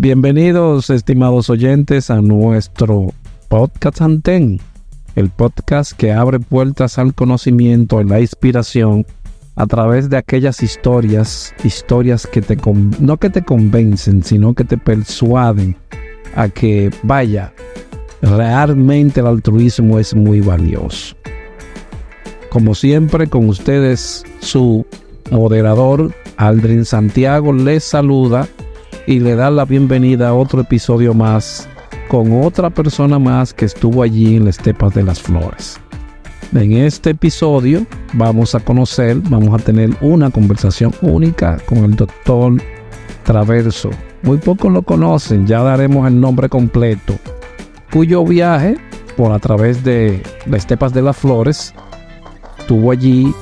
Bienvenidos, estimados oyentes, a nuestro podcast Anten, el podcast que abre puertas al conocimiento y la inspiración a través de aquellas historias que no que te convencen, sino que te persuaden a que, vaya, realmente el altruismo es muy valioso. Como siempre, con ustedes, su moderador, Aldrin Santiago, les saluda y le da la bienvenida a otro episodio más con otra persona más que estuvo allí en las Estepas de las Flores. En este episodio vamos a tener una conversación única con el doctor Traverso. Muy pocos lo conocen, ya daremos el nombre completo, cuyo viaje por a través de las Estepas de las Flores estuvo allí,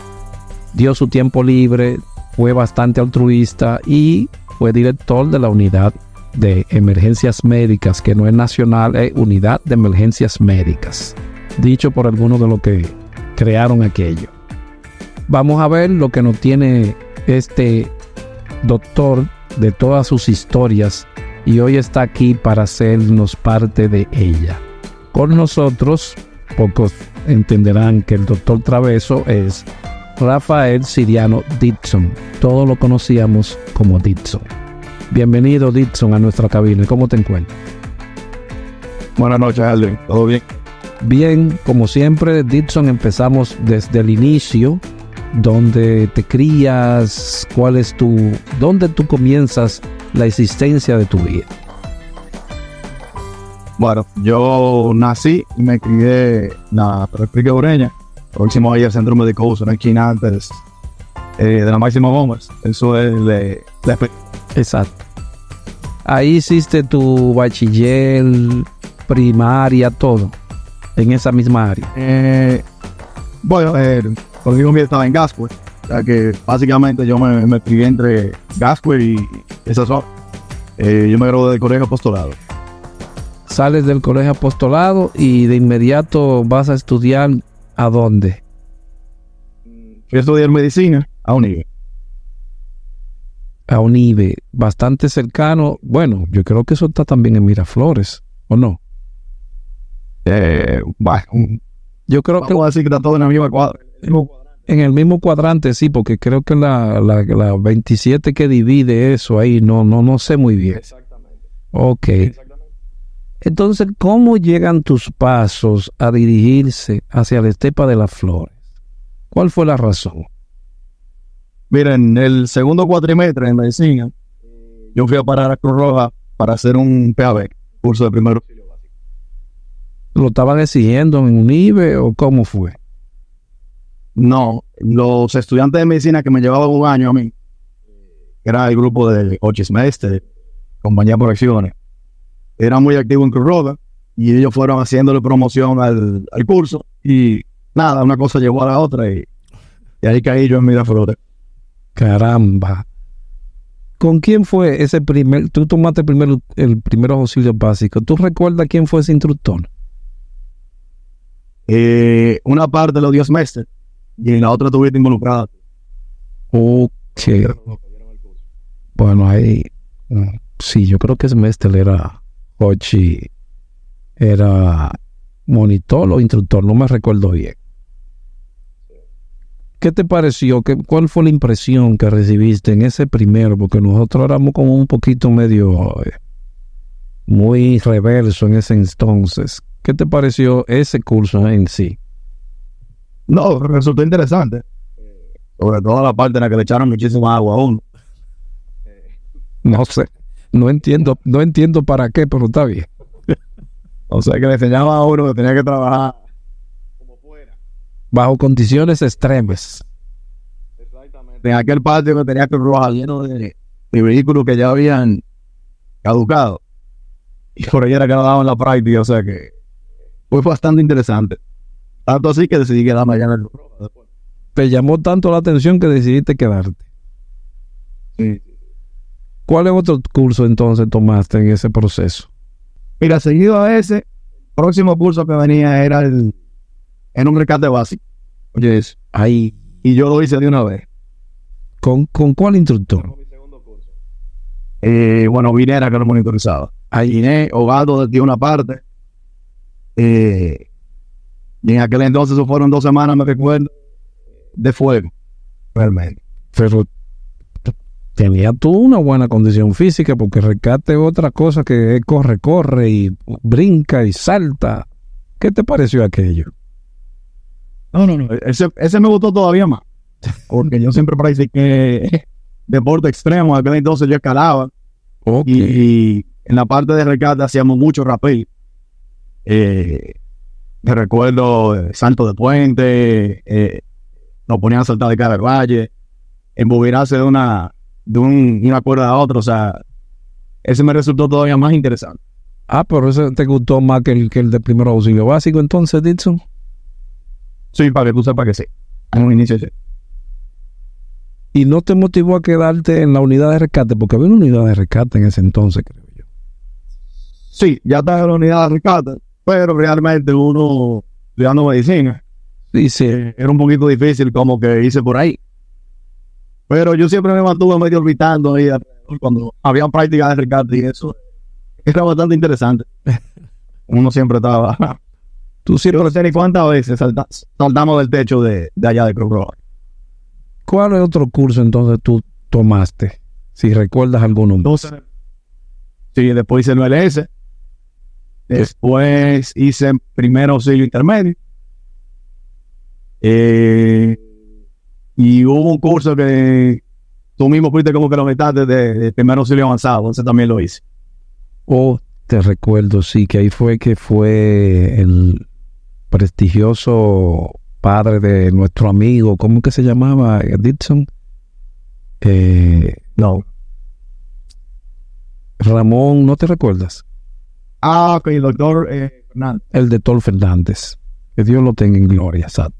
dio su tiempo libre, fue bastante altruista y fue director de la unidad de emergencias médicas, que no es nacional, es unidad de emergencias médicas, dicho por algunos de los que crearon aquello. Vamos a ver lo que nos tiene este doctor de todas sus historias, y hoy está aquí para hacernos parte de ella. Con nosotros, pocos entenderán que el doctor Traverso es Rafael Siriano Dixon. Todos lo conocíamos como Dixon. Bienvenido, Dixon, a nuestra cabina. ¿Cómo te encuentras? Buenas noches, Aldrin. ¿Todo bien? Bien, como siempre, Dixon, empezamos desde el inicio, donde te crías, dónde tú comienzas la existencia de tu vida. Bueno, yo nací y me crié en la República Ureña, próximo ahí al Centro Médico Uso, en la esquina antes de la Máximo Gómez. Eso es de Exacto. Ahí hiciste tu bachiller, primaria, todo, en esa misma área. Bueno, cuando digo que estaba en Gascue, o sea que básicamente yo me crié entre Gascue y esa zona. Yo me gradué del Colegio Apostolado. Sales del Colegio Apostolado y de inmediato vas a estudiar, ¿a dónde? Fui a estudiar medicina a UNIBE. A UNIBE, bastante cercano. Bueno, yo creo que eso está también en Miraflores, ¿o no? Bueno, yo creo que vamos a decir que está todo en la misma cuadra. En el mismo cuadrante, sí, porque creo que la 27 que divide eso ahí, no sé muy bien. Exactamente. Ok. Exactamente. Entonces, ¿cómo llegan tus pasos a dirigirse hacia la Estepa de las Flores? ¿Cuál fue la razón? Miren, el segundo cuatrimestre en medicina, yo fui a parar a Cruz Roja para hacer un PAB, curso de primer auxilio básico. ¿Lo estaban exigiendo en UNIBE o cómo fue? No, los estudiantes de medicina que me llevaban un año a mí, que era el grupo de Ochismester, Compañía por Acciones, eran muy activos en Cruz Roja y ellos fueron haciéndole promoción al curso y nada, una cosa llevó a la otra y ahí caí yo en Miraflores. Caramba. ¿Con quién fue ese tú tomaste el primer auxilio básico? ¿Tú recuerdas quién fue ese instructor? Una parte lo dio Smester y en la otra estuviste involucrada. Ok. Bueno, ahí sí, yo creo que Smester era Hochi, era monitor o instructor, no me recuerdo bien. ¿Qué te pareció? ¿Cuál fue la impresión que recibiste en ese primero? Porque nosotros éramos como un poquito medio muy reverso en ese entonces. ¿Qué te pareció ese curso en sí? No, resultó interesante. Sobre todo la parte en la que le echaron muchísima agua a uno. No sé, no entiendo para qué, pero está bien. O sea que le enseñaba a uno que tenía que trabajar como fuera, bajo condiciones extremas. Exactamente. En aquel patio que tenía que rojar lleno de vehículos que ya habían caducado. Y por ahí era que nos daban la práctica, o sea que fue bastante interesante. Tanto así que decidí quedarme allá en el después. Te llamó tanto la atención que decidiste quedarte. Sí. ¿Cuál otro curso entonces tomaste en ese proceso? Mira, seguido a ese, el próximo curso que venía era un rescate básico. Oye, eso. Ahí. Y yo lo hice de una vez. ¿Con cuál instructor? Con mi segundo curso. Bueno, Vinera que lo monitorizaba. Ahí, Guiné, Hogado de una parte. Y en aquel entonces eso fueron 2 semanas, me recuerdo, de fuego, realmente. pero tenía tú una buena condición física, porque rescate es otra cosa que es corre y brinca y salta. ¿Qué te pareció aquello? No. Ese me gustó todavía más. Porque yo siempre practiqué deporte extremo. En aquel entonces yo escalaba. Ok. Y en la parte de rescate hacíamos mucho rappel. Me recuerdo salto de puente. Nos ponían a saltar de cara al valle. Embobinarse de una cuerda a otra. O sea, ese me resultó todavía más interesante. Pero ese te gustó más que el de primer auxilio básico, entonces, Dixon. Sí, para que tú sepas que sí. En un inicio sí. ¿Y no te motivó a quedarte en la unidad de rescate? Porque había una unidad de rescate en ese entonces, creo yo. Sí, ya está en la unidad de rescate, pero realmente uno estudiando medicina, Sí. era un poquito difícil como que hice por ahí. Pero yo siempre me mantuve medio orbitando ahí alrededor cuando había prácticas de rescate y eso era bastante interesante. Uno siempre estaba... Tú Yo siempre... no sé ni cuántas veces saltamos del techo de allá de Cruz Roja. ¿Cuál es otro curso entonces tú tomaste? Si recuerdas alguno. Entonces, sí, después hice el ULS. Después hice primer auxilio intermedio. Y hubo un curso que tú mismo fuiste como que lo metiste de primer auxilio avanzado. Entonces también lo hice. Te recuerdo, sí, que ahí fue el prestigioso padre de nuestro amigo, ¿cómo que se llamaba? Dixon. No. Ramón, ¿no te recuerdas? Ok, el doctor Fernández. El de Tol Fernández. Que Dios lo tenga en gloria, exacto.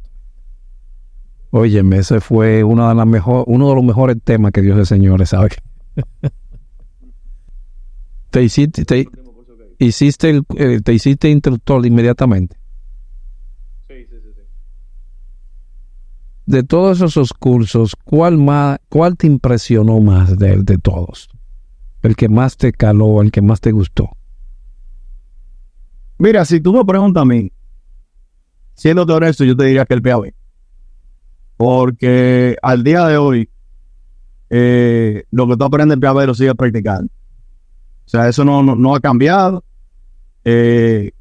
Óyeme, ese fue uno de los mejores temas que Dios el Señor, ¿sabes? Te hiciste instructor inmediatamente. Sí. De todos esos cursos, ¿cuál te impresionó más de todos? El que más te caló, el que más te gustó. Mira, si tú me preguntas a mí, siendo honesto, yo te diría que el PAB. Porque al día de hoy, lo que tú aprendes en PAB lo sigues practicando. O sea, eso no ha cambiado. Y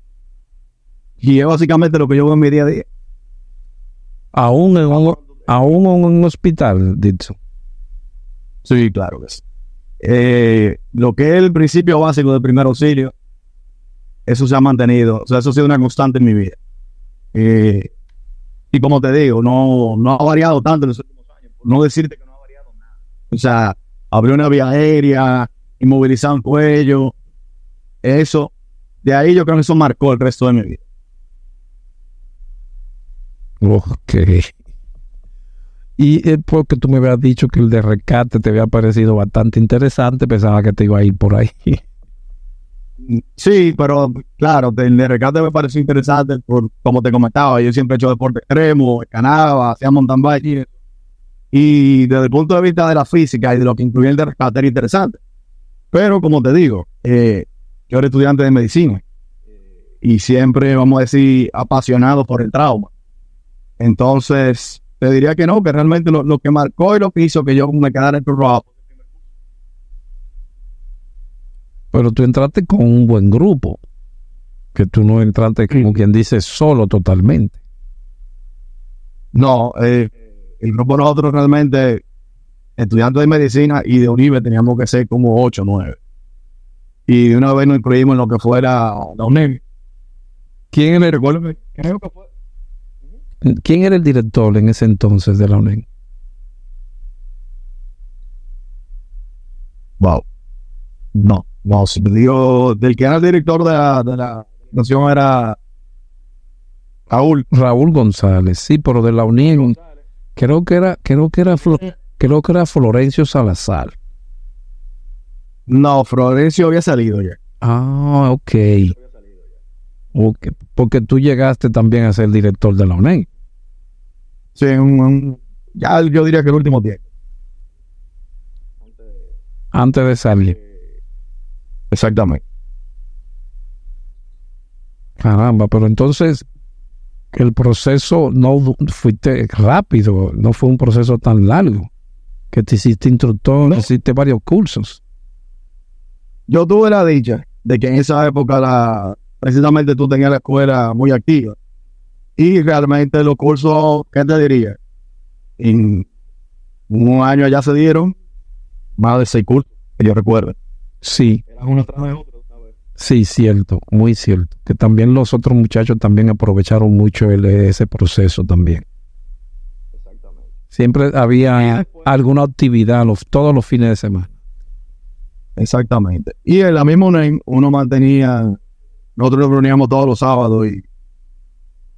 es básicamente lo que yo veo en mi día a día. Aún en un hospital, Dixon. Sí, claro que sí. Lo que es el principio básico del primer auxilio, eso se ha mantenido. O sea, eso ha sido una constante en mi vida. Y como te digo, no ha variado tanto en los últimos años. Por no decirte que no ha variado nada. O sea, abrió una vía aérea, inmovilizar un cuello. Eso, de ahí yo creo que eso marcó el resto de mi vida. Ok. Y porque tú me habías dicho que el de rescate te había parecido bastante interesante, pensaba que te iba a ir por ahí. Sí, pero claro, el de rescate me pareció interesante por, como te comentaba, yo siempre he hecho deporte extremo, escalaba, hacía mountain bike y desde el punto de vista de la física y de lo que incluía el de rescate era interesante. Pero como te digo, yo era estudiante de medicina y siempre, vamos a decir, apasionado por el trauma. Entonces, te diría que no, que realmente lo que marcó y lo que hizo que yo me quedara en Cruz Roja. Pero tú entraste con un buen grupo, que tú no entraste, como quien dice, solo totalmente. No, el grupo de nosotros realmente, estudiantes de medicina y de UNIBE, teníamos que ser como 8 o 9. Y de una vez nos incluimos en lo que fuera la UNEM. ¿Quién era el director en ese entonces de la UNED? Wow. No, si te digo, del que era el director de la nación era Raúl González, sí, pero de la UNED creo que era Florencio Salazar. No, Florencio había salido ya. Ah, ok. Porque tú llegaste también a ser director de la UNED. Sí, ya yo diría que el último tiempo. Antes de salir. Exactamente. Caramba, pero entonces el proceso fuiste rápido, no fue un proceso tan largo, que te hiciste instructor, hiciste varios cursos. Yo tuve la dicha de que en esa época precisamente tú tenías la escuela muy activa. Y realmente los cursos, ¿qué te diría? En un año ya se dieron más de 6 cursos, que yo recuerdo. Sí. Eran unos tras de otros, ¿sabes? Sí, cierto, muy cierto. Que también los otros muchachos también aprovecharon mucho ese proceso también. Exactamente. Siempre había alguna actividad todos los fines de semana. Exactamente. Y en la misma UNEM uno mantenía, nosotros nos reuníamos todos los sábados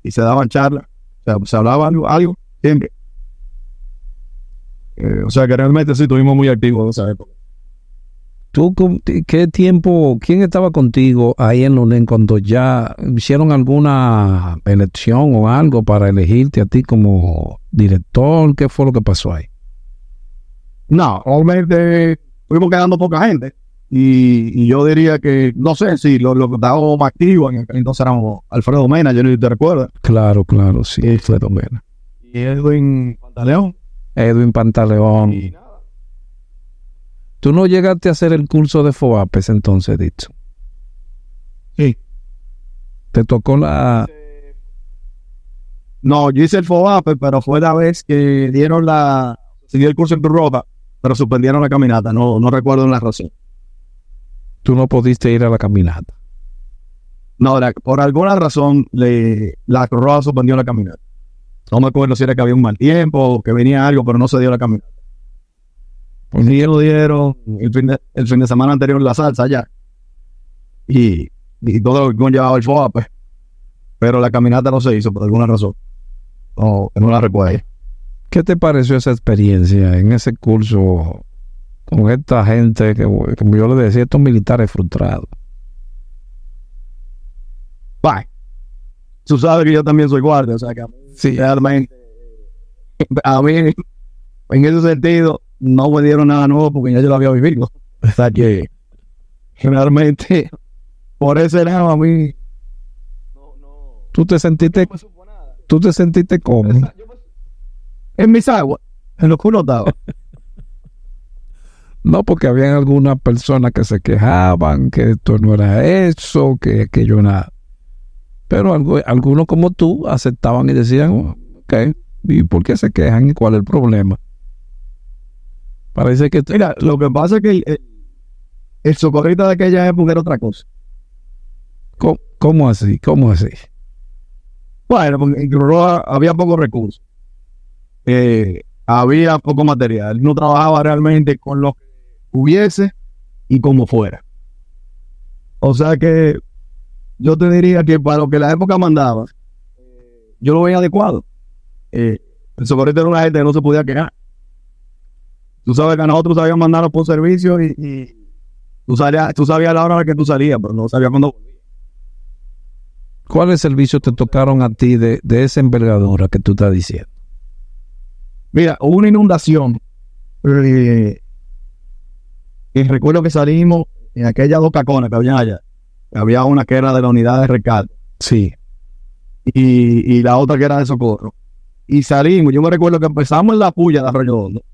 y se daban charlas, o sea, se hablaba algo siempre. O sea que realmente sí estuvimos muy activos en esa época. ¿Tú qué tiempo, quién estaba contigo ahí en la UNEM cuando ya hicieron alguna elección o algo para elegirte a ti como director? ¿Qué fue lo que pasó ahí? No, obviamente fuimos quedando poca gente y yo diría que, no sé si lo que estábamos más activos en aquel entonces éramos Alfredo Mena, yo no sé si te recuerdas. Claro, sí, Alfredo Mena. Y Edwin Pantaleón. Edwin Pantaleón. Y nada. ¿Tú no llegaste a hacer el curso de FOAPES entonces, Dixon? Sí. ¿Te tocó No, yo hice el FOAPE, pero fue la vez que seguí el curso en Cruz Roja, pero suspendieron la caminata, no recuerdo la razón. Tú no pudiste ir a la caminata. No, por alguna razón la Cruz Roja suspendió la caminata. No me acuerdo si era que había un mal tiempo o que venía algo, pero no se dio la caminata. Pues sí, lo dieron el fin de semana anterior la salsa allá. Y todo lo que conllevaba el FOAPE. Pero la caminata no se hizo por alguna razón. No, que no la recuerdo. ¿Qué te pareció esa experiencia en ese curso con esta gente que, como yo le decía, estos militares frustrados? Bye. Tú sabes que yo también soy guardia, o sea que sí. Realmente a mí en ese sentido no me dieron nada nuevo porque ya yo lo había vivido. O sea que realmente por ese lado a mí ¿Tú te sentiste cómodo? En mis aguas, en lo que uno estaba. No, porque habían algunas personas que se quejaban que esto no era eso, que aquello nada. Pero algunos como tú aceptaban y decían, ok, ¿y por qué se quejan? ¿Y cuál es el problema? Parece que... Mira, lo que pasa es que el socorrista de aquella época era otra cosa. ¿Cómo así? ¿Cómo así? Bueno, porque en Cruz Roja había pocos recursos. Había poco material. No trabajaba realmente con lo que hubiese y como fuera. O sea que yo te diría que para lo que la época mandaba, yo lo veía adecuado. El socorrista era una gente que no se podía quejar. Tú sabes que a nosotros sabíamos mandarnos por servicio y tú sabías la hora a la que tú salías, pero no sabías cuándo volvías. ¿Cuáles servicios te tocaron a ti de esa envergadura que tú estás diciendo? Mira, hubo una inundación. Y recuerdo que salimos en aquellas 2 caconas que había allá. Había una que era de la unidad de rescate. Sí. Y la otra que era de socorro. Y salimos. Yo me recuerdo que empezamos en la puya de Arroyo Hondo.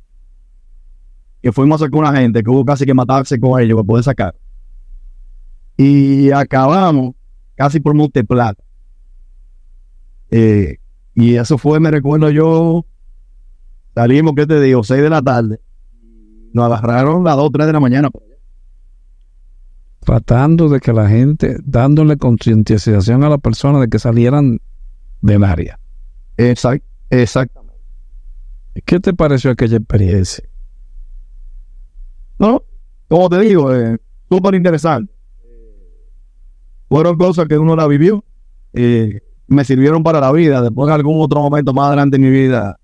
Que fuimos a sacar una gente que hubo casi que matarse con ellos para poder sacar. Y acabamos casi por Monteplata. Y eso fue, me recuerdo yo, salimos, ¿qué te digo? 6 de la tarde. Nos agarraron a las 2, 3 de la mañana. Tratando de que la gente, dándole concientización a la persona de que salieran del área. Exactamente. ¿Qué te pareció aquella experiencia? No, como te digo, súper interesante. Fueron cosas que uno la vivió. Me sirvieron para la vida. Después en algún otro momento más adelante en mi vida,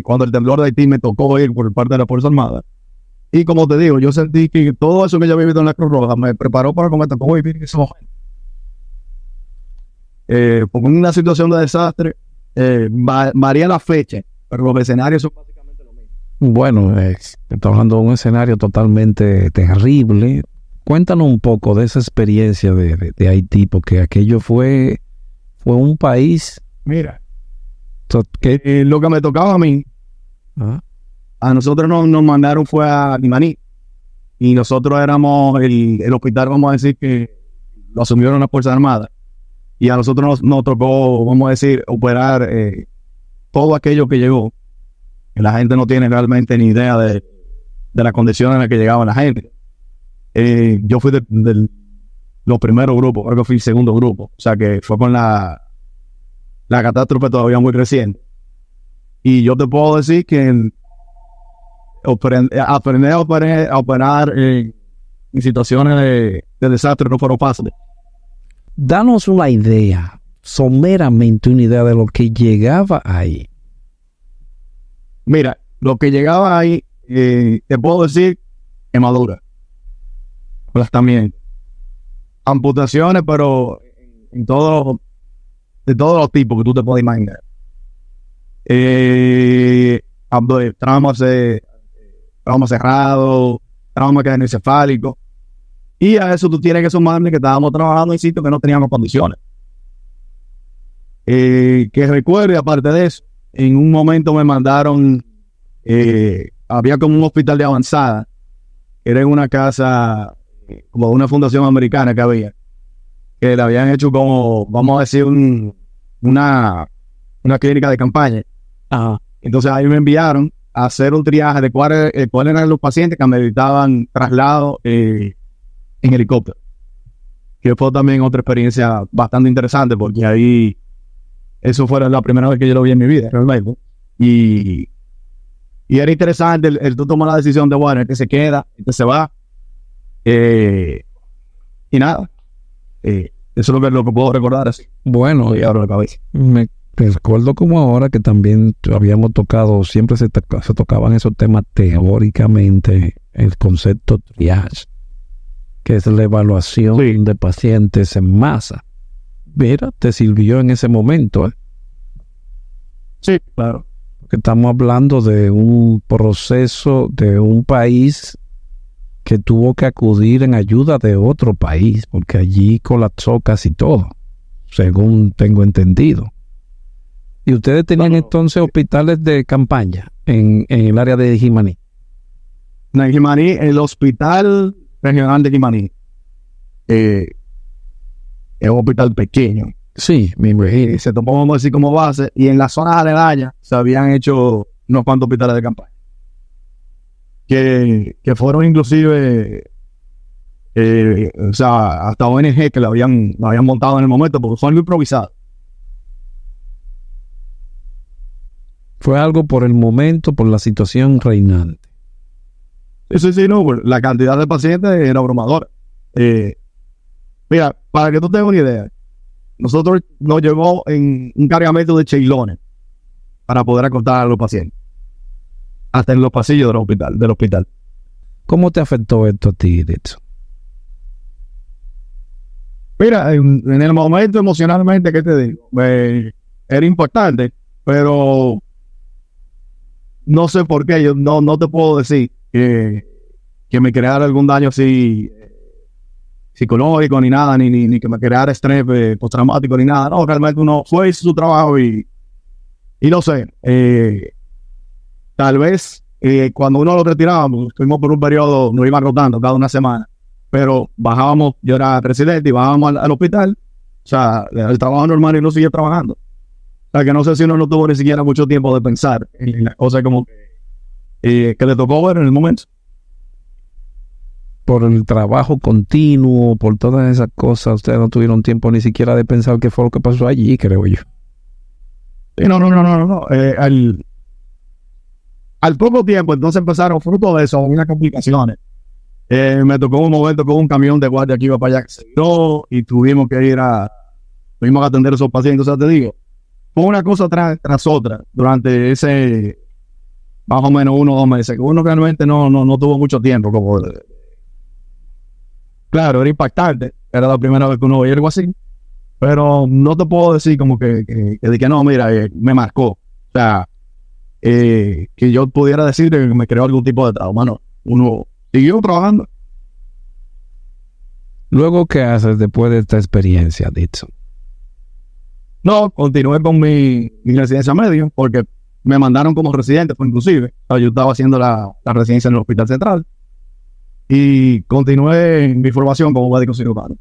cuando el temblor de Haití me tocó ir por parte de la Fuerza Armada. Y como te digo, yo sentí que todo eso que yo había vivido en la Cruz Roja me preparó para como me tocó vivir en ese momento. Porque en una situación de desastre varía la fecha, pero los escenarios son básicamente lo mismo. Bueno, estamos hablando de un escenario totalmente terrible, Cuéntanos un poco de esa experiencia de Haití, porque aquello fue un país Mira, que... lo que me tocaba a mí, Ah, a nosotros nos mandaron fue a Limaní. Y nosotros éramos el hospital, vamos a decir, que lo asumieron las Fuerzas Armadas. Y a nosotros nos tocó, vamos a decir, operar todo aquello que llegó. La gente no tiene realmente ni idea de las condiciones en las que llegaba la gente. Yo fui de los primeros grupos, creo que fui el segundo grupo. O sea que fue con la catástrofe todavía muy reciente. Y yo te puedo decir que aprender a operar en situaciones de desastre no fueron fáciles. danos una idea, someramente una idea de lo que llegaba ahí. Mira, lo que llegaba ahí, te puedo decir, quemadura, aplastamiento, amputaciones, pero de todos los tipos que tú te puedes imaginar. Traumas cerrados, trauma craneoencefálico. Y a eso tú tienes que sumarle que estábamos trabajando en sitios que no teníamos condiciones. Que recuerde, aparte de eso, en un momento me mandaron, había como un hospital de avanzada, que era en una casa, como una fundación americana que había, que le habían hecho como, vamos a decir, una clínica de campaña. Ajá. Entonces ahí me enviaron a hacer un triaje de cuáles eran los pacientes que ameritaban traslado en helicóptero. Que fue también otra experiencia bastante interesante, porque ahí, eso fue la primera vez que yo lo vi en mi vida, realmente. Y era interesante el tú tomar la decisión de, bueno, este se queda, este se va. Y nada. Eso es lo que puedo recordar así. Bueno, Y abro la cabeza. me recuerdo como ahora que también habíamos tocado, siempre se tocaban esos temas teóricamente, el concepto triage, que es la evaluación Sí. de pacientes en masa. Mira, te sirvió en ese momento, ¿eh? Sí, claro. Porque estamos hablando de un proceso de un país que tuvo que acudir en ayuda de otro país, porque allí colapsó casi todo, según tengo entendido. ¿Y ustedes tenían Bueno, entonces hospitales de campaña en el área de Jimaní? En Jimaní, el Hospital Regional de Jimaní, es un hospital pequeño. Sí, me imagino. Se tomó, vamos a decir, como base, y en las zonas aledañas se habían hecho unos cuantos hospitales de campaña. Que fueron inclusive, o sea, hasta ONG que lo habían montado en el momento, porque fue algo improvisado. Fue algo por el momento, por la situación reinante. Sí, no, pues, la cantidad de pacientes era abrumadora. Mira, para que tú tengas una idea, nosotros nos llevó en un cargamento de cheilones para poder acostar a los pacientes, hasta en los pasillos del hospital. ¿Cómo te afectó esto a ti, Edson? Mira, en el momento emocionalmente, ¿qué te digo? Era importante, pero no sé por qué, yo no te puedo decir que me creara algún daño así psicológico ni nada, ni que me creara estrés postraumático ni nada. No, realmente uno fue, hizo su trabajo y no sé, tal vez cuando uno lo retirábamos, estuvimos por un periodo, nos iban rotando cada una semana, pero bajábamos, yo era residente y bajábamos al hospital, o sea, el trabajo normal y no seguía trabajando. O sea, que no sé si uno no tuvo ni siquiera mucho tiempo de pensar en las cosas como que le tocó ver en el momento. Por el trabajo continuo, por todas esas cosas, ustedes no tuvieron tiempo ni siquiera de pensar qué fue lo que pasó allí, creo yo. Sí, no. Al poco tiempo, entonces empezaron, fruto de eso, unas complicaciones. Me tocó un momento con un camión de guardia que iba para allá que se tiró y tuvimos que atender a esos pacientes. O sea, te digo, fue una cosa tras otra durante ese más o menos 1 o 2 meses, que uno realmente no tuvo mucho tiempo. Claro, era impactante, era la primera vez que uno veía algo así, pero no te puedo decir como que no, mira, me marcó. O sea, que yo pudiera decir que me creó algún tipo de trauma, no. Uno siguió trabajando. Luego, ¿qué haces después de esta experiencia, Dixon? No, continué con mi residencia médica porque me mandaron como residente, pues, inclusive. O sea, yo estaba haciendo la residencia en el Hospital Central y continué mi formación como médico cirujano.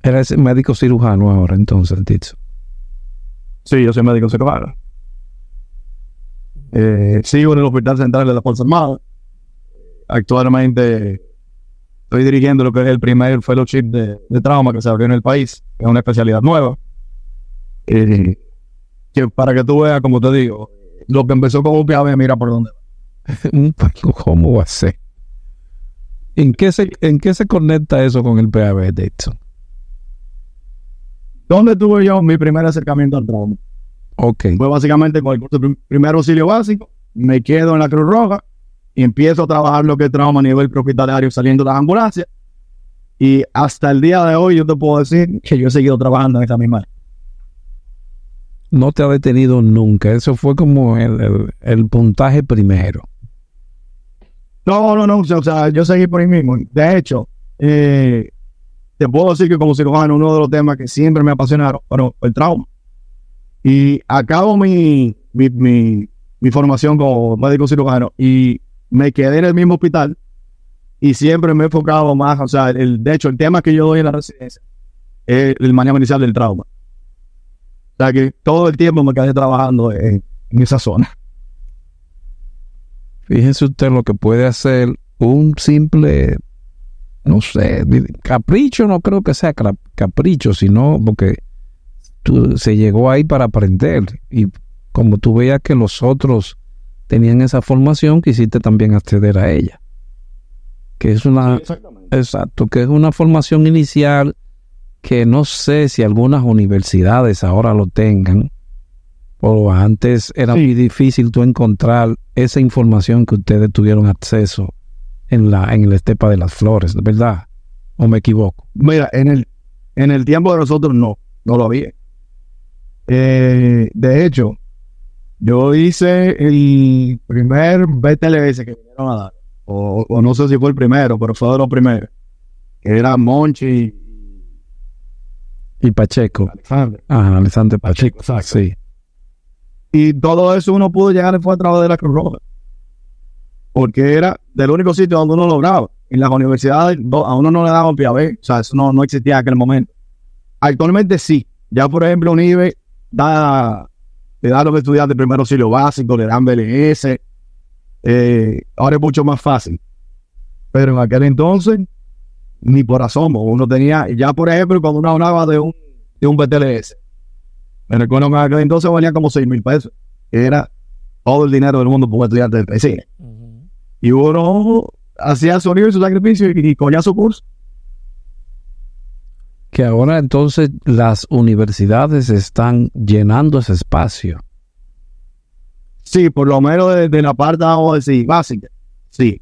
¿Eres médico cirujano ahora, entonces, Dixon? Sí, yo soy médico cirujano. Sigo en el Hospital Central de las Fuerzas Armadas. Actualmente estoy dirigiendo lo que es el primer fellowship de trauma que se abrió en el país. Es una especialidad nueva. Que para que tú veas, como te digo, lo que empezó con UPAB, mira por dónde va. ¿Cómo va a ser? ¿En qué se conecta eso con el PAB, Dixon? ¿Dónde tuve yo mi primer acercamiento al trauma? Ok. Fue básicamente con el curso de primer auxilio básico. Me quedo en la Cruz Roja y empiezo a trabajar lo que es trauma a nivel prehospitalario saliendo de las ambulancias. Y hasta el día de hoy yo te puedo decir que yo he seguido trabajando en esa misma área. No te ha detenido nunca. Eso fue como el puntaje primero. No. O sea, yo seguí por ahí mismo. De hecho, te puedo decir que como cirujano, uno de los temas que siempre me apasionaron, bueno, el trauma. Y acabo mi formación como médico cirujano y me quedé en el mismo hospital y siempre me he enfocado más, o sea, de hecho, el tema que yo doy en la residencia es el manejo inicial del trauma. O sea, que todo el tiempo me quedé trabajando en esa zona. Fíjense usted lo que puede hacer un simple, no sé, capricho. No creo que sea capricho, sino porque se llegó ahí para aprender. Y como tú veías que los otros tenían esa formación, quisiste también acceder a ella. Que es una, Sí, exacto, que es una formación inicial que no sé si algunas universidades ahora lo tengan, o antes era muy difícil tú encontrar esa información que ustedes tuvieron acceso en el Estepa de las Flores, ¿verdad? ¿O me equivoco? Mira, en el tiempo de nosotros no lo había. De hecho, yo hice el primer BTLS que vinieron a dar, o no sé si fue el primero, pero fue de los primeros, que era Monchi y Pacheco. Alexander. Ajá, Alexander Pacheco, exacto. Sí. Y todo eso uno pudo llegar fue a través de la Cruz Roja, porque era del único sitio donde uno lograba. En las universidades a uno no le daban PAB, o sea, eso no existía en aquel momento. Actualmente sí, ya por ejemplo UNIBE le da a los estudiantes primer auxilio básico, le dan BLS, ahora es mucho más fácil. Pero en aquel entonces, ni por asomo, uno tenía, ya por ejemplo, cuando uno hablaba de un BTLS, me recuerdo que en aquel entonces valía como 6,000 pesos, que era todo el dinero del mundo por un estudiante de medicina. Y uno hacía su nivel, su sacrificio y cogía su curso. Que ahora entonces las universidades están llenando ese espacio. Sí, por lo menos de la parte, vamos a decir, básica. Sí,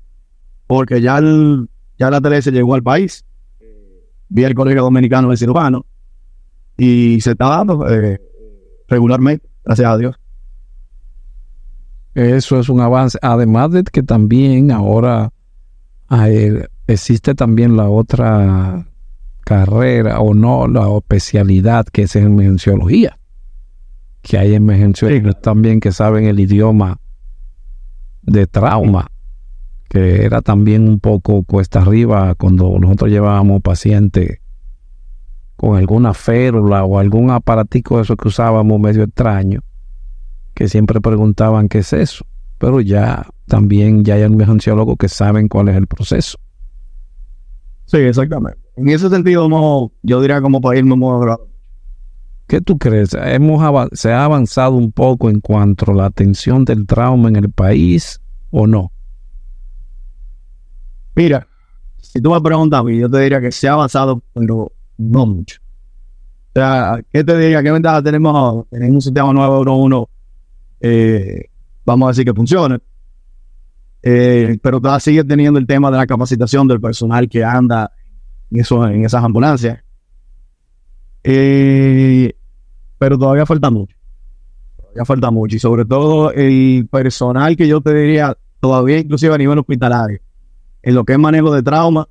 porque ya la TLS llegó al país. Vi el Colegio Dominicano de Cirujanos y se está dando regularmente, gracias a Dios. Eso es un avance. Además de que también ahora existe también la otra carrera, o no, la especialidad que es en emergenciología. Que hay emergenciólogos también que saben el idioma de trauma, que era también un poco cuesta arriba cuando nosotros llevábamos pacientes con alguna férula o algún aparatico de eso que usábamos medio extraño, que siempre preguntaban qué es eso, pero ya también ya hay emergenciólogos que saben cuál es el proceso. Sí, exactamente. En ese sentido, no, yo diría como país no hemos logrado. ¿Qué tú crees? ¿Se ha avanzado un poco en cuanto a la atención del trauma en el país o no? Mira, si tú me preguntas a mí, yo te diría que se ha avanzado, pero no mucho. O sea, ¿qué te diría? ¿Qué ventaja tenemos en un sistema 911? Vamos a decir que funcione. Pero todavía sigue teniendo el tema de la capacitación del personal que anda en esas ambulancias. Pero todavía falta mucho. Y sobre todo el personal que yo te diría todavía inclusive a nivel hospitalario, en lo que es manejo de trauma,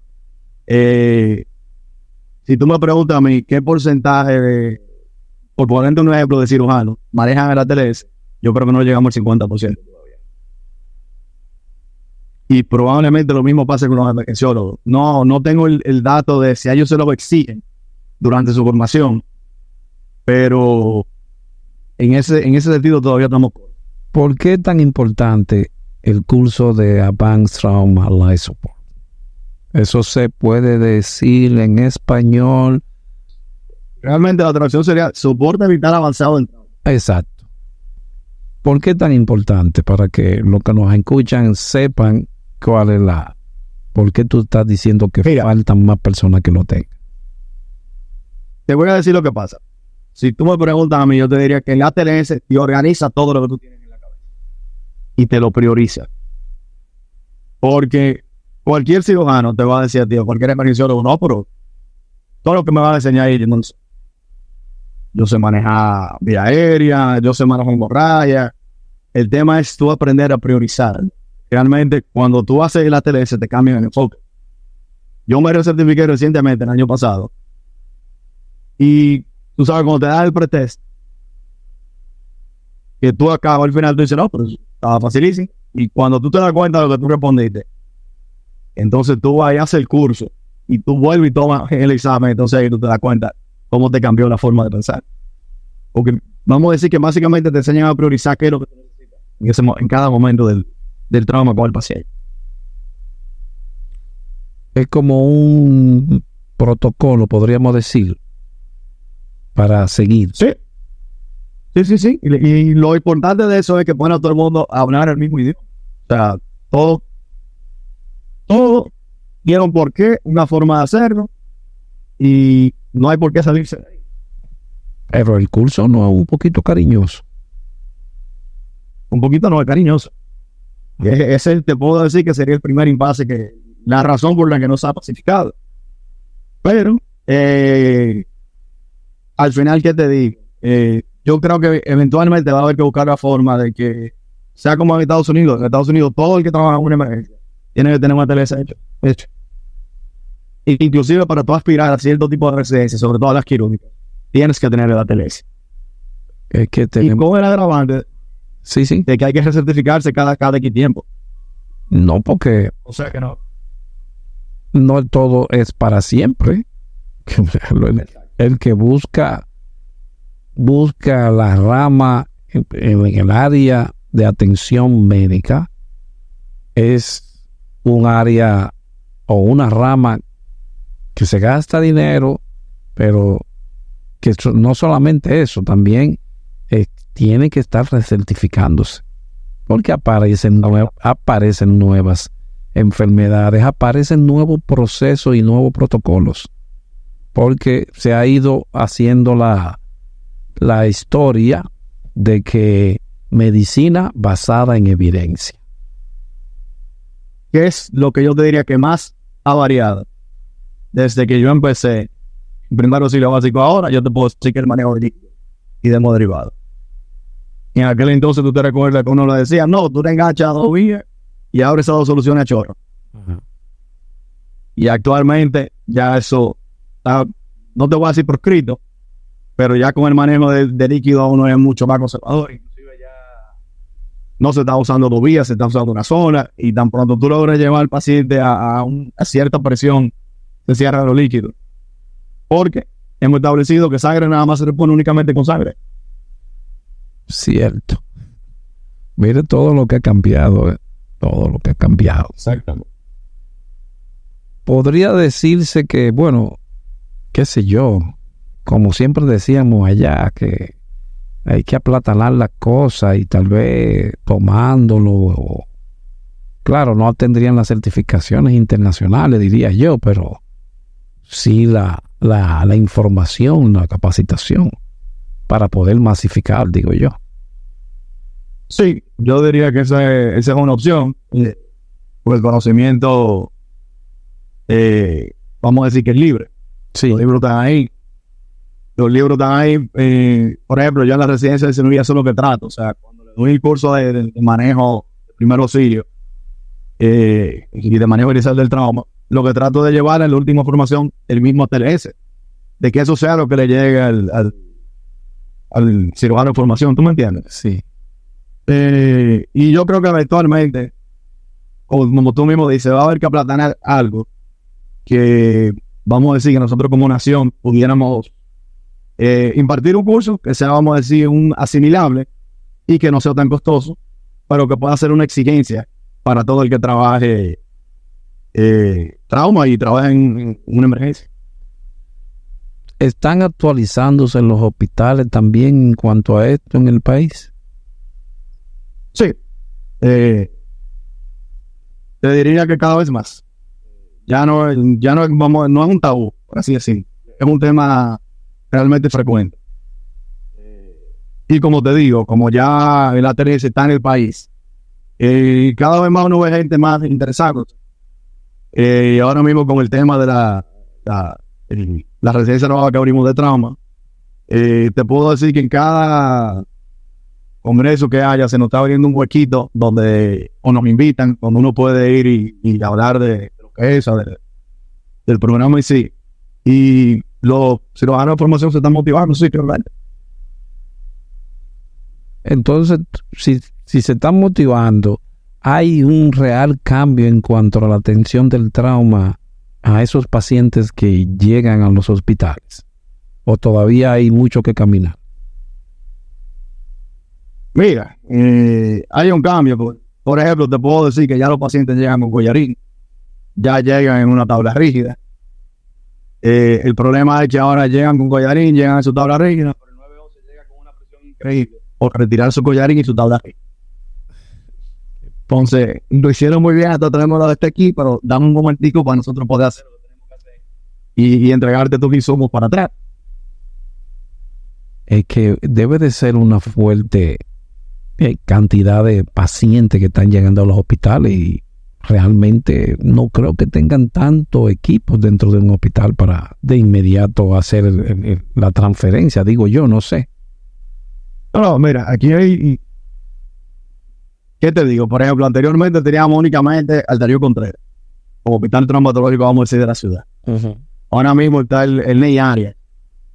Si tú me preguntas a mí qué porcentaje, por ponerte un ejemplo de cirujano, manejan el ATLS, yo creo que no llegamos al 50% todavía. Y probablemente lo mismo pase con los emergenciólogos. No tengo el dato de si a ellos se lo exigen durante su formación, pero en ese sentido todavía estamos. ¿Por qué es tan importante el curso de Advanced Trauma Life Support? Eso se puede decir en español. Realmente la traducción sería soporte vital avanzado en trauma. Exacto. ¿Por qué es tan importante? Para que los que nos escuchan sepan cuál es ¿por qué tú estás diciendo que faltan más personas que lo tengan? Te voy a decir lo que pasa. Si tú me preguntas a mí, yo te diría que el ATLS te organiza todo lo que tú tienes en la cabeza y te lo prioriza. Porque cualquier cirujano te va a decir a ti, cualquier emergenciólogo, no, pero todo lo que me va a enseñar ahí, yo sé manejar vía aérea, yo sé manejar hemorragia. El tema es tú aprender a priorizar. Realmente, cuando tú haces el ATLS, te cambian el enfoque. Yo me recertifiqué recientemente, el año pasado, y tú sabes, cuando te das el pretest, que tú acabas al final, tú dices, no, pero estaba facilísimo. Y cuando tú te das cuenta de lo que tú respondiste, entonces tú vas y haces el curso, y tú vuelves y tomas el examen, entonces ahí tú te das cuenta cómo te cambió la forma de pensar. Porque vamos a decir que básicamente te enseñan a priorizar qué es lo que tú necesitas en cada momento del trauma con el paciente. Es como un protocolo, podríamos decir, para seguir. Sí. Y lo importante de eso es que pone a todo el mundo a hablar el mismo idioma. O sea, todo tiene un porqué, una forma de hacerlo, y no hay por qué salirse de ahí. Pero el curso no es un poquito cariñoso. Un poquito no es cariñoso. Ese te puedo decir que sería el primer impasse, que la razón por la que no se ha pacificado. Pero al final, ¿qué te digo? Yo creo que eventualmente va a haber que buscar la forma de que sea como en Estados Unidos. En Estados Unidos todo el que trabaja en una emergencia tiene que tener un ATLS hecho. Inclusive para tú aspirar a cierto tipo de residencia, sobre todo las quirúrgicas, tienes que tener el ATLS. Es que tenemos... Y con el agravante sí, de que hay que recertificarse cada X tiempo. No, porque... O sea que no todo es para siempre. El que busca la rama en el área de atención médica es un área o una rama que se gasta dinero, pero que no solamente eso, también tiene que estar recertificándose, porque aparecen nuevas enfermedades, aparecen nuevos procesos y nuevos protocolos, porque se ha ido haciendo la historia de que medicina basada en evidencia. ¿Qué es lo que yo te diría que más ha variado desde que yo empecé en primer auxilio básico? Ahora yo te puedo decir que el manejo de líquido y de hemoderivados. En aquel entonces tú te recuerdas que uno le decía, no, tú te enganchas a 2 vías y abres esas 2 soluciones a chorro. Uh-huh. Y actualmente ya eso está, no te voy a decir proscrito, pero ya con el manejo de líquido uno es mucho más conservador. Inclusive ya no se está usando 2 vías, se está usando una sola, y tan pronto tú logras llevar al paciente a cierta presión, se cierra los líquidos. Porque hemos establecido que sangre nada más se repone únicamente con sangre. Cierto. Mire todo lo que ha cambiado, todo lo que ha cambiado. Exactamente. Podría decirse que, bueno, qué sé yo, como siempre decíamos allá, que hay que aplatanar las cosas y tal vez tomándolo. Claro, no tendrían las certificaciones internacionales, diría yo, pero sí la información, la capacitación para poder masificar, digo yo. Sí, yo diría que esa es una opción. Porque el conocimiento, vamos a decir que es libre. Sí. Los libros están ahí. Por ejemplo, yo en la residencia de cirugía eso es lo que trato. O sea, cuando le doy el curso de manejo de primer auxilio y de manejo inicial del trauma, lo que trato de llevar en la última formación, el mismo TLS, de que eso sea lo que le llegue al cirujano de formación, ¿tú me entiendes? Sí. Y yo creo que eventualmente, como tú mismo dices, va a haber que aplatanar algo que, vamos a decir, que nosotros como nación pudiéramos impartir un curso que sea, vamos a decir, un asimilable y que no sea tan costoso, pero que pueda ser una exigencia para todo el que trabaje trauma y trabaje en una emergencia. ¿Están actualizándose los hospitales también en cuanto a esto en el país? Sí. Te diría que cada vez más. Ya no es un tabú, por así decirlo. Es un tema realmente frecuente. Y como te digo, como ya el ATLS está en el país, cada vez más uno ve gente más interesada. Ahora mismo con el tema de la residencia nueva que abrimos de trauma, te puedo decir que en cada congreso que haya se nos está abriendo un huequito donde o nos invitan, donde uno puede ir y hablar de lo que es, del programa en sí. Y los cirujanos de formación se están motivando, sí, realmente. Entonces, si se están motivando, ¿hay un real cambio en cuanto a la atención del trauma a esos pacientes que llegan a los hospitales? ¿O todavía hay mucho que caminar? Mira, hay un cambio. Por ejemplo, te puedo decir que ya los pacientes llegan con collarín, ya llegan en una tabla rígida. El problema es que ahora llegan con collarín, llegan en su tabla rígida, pero el 911 llega con una presión increíble por retirar su collarín y su tabla rígida. Entonces, lo hicieron muy bien, hasta tenemos la de este aquí, pero dame un momentico para nosotros poder hacer lo que tenemos que hacer y entregarte tus insumos para atrás. Es que debe de ser una fuerte cantidad de pacientes que están llegando a los hospitales y realmente no creo que tengan tanto equipos dentro de un hospital para de inmediato hacer la transferencia, digo yo, no sé. No, mira, aquí hay... ¿Qué te digo? Por ejemplo, anteriormente teníamos únicamente al Darío Contreras, como hospital traumatológico, vamos a decir, de la ciudad. Uh-huh. Ahora mismo está el Ney Arias.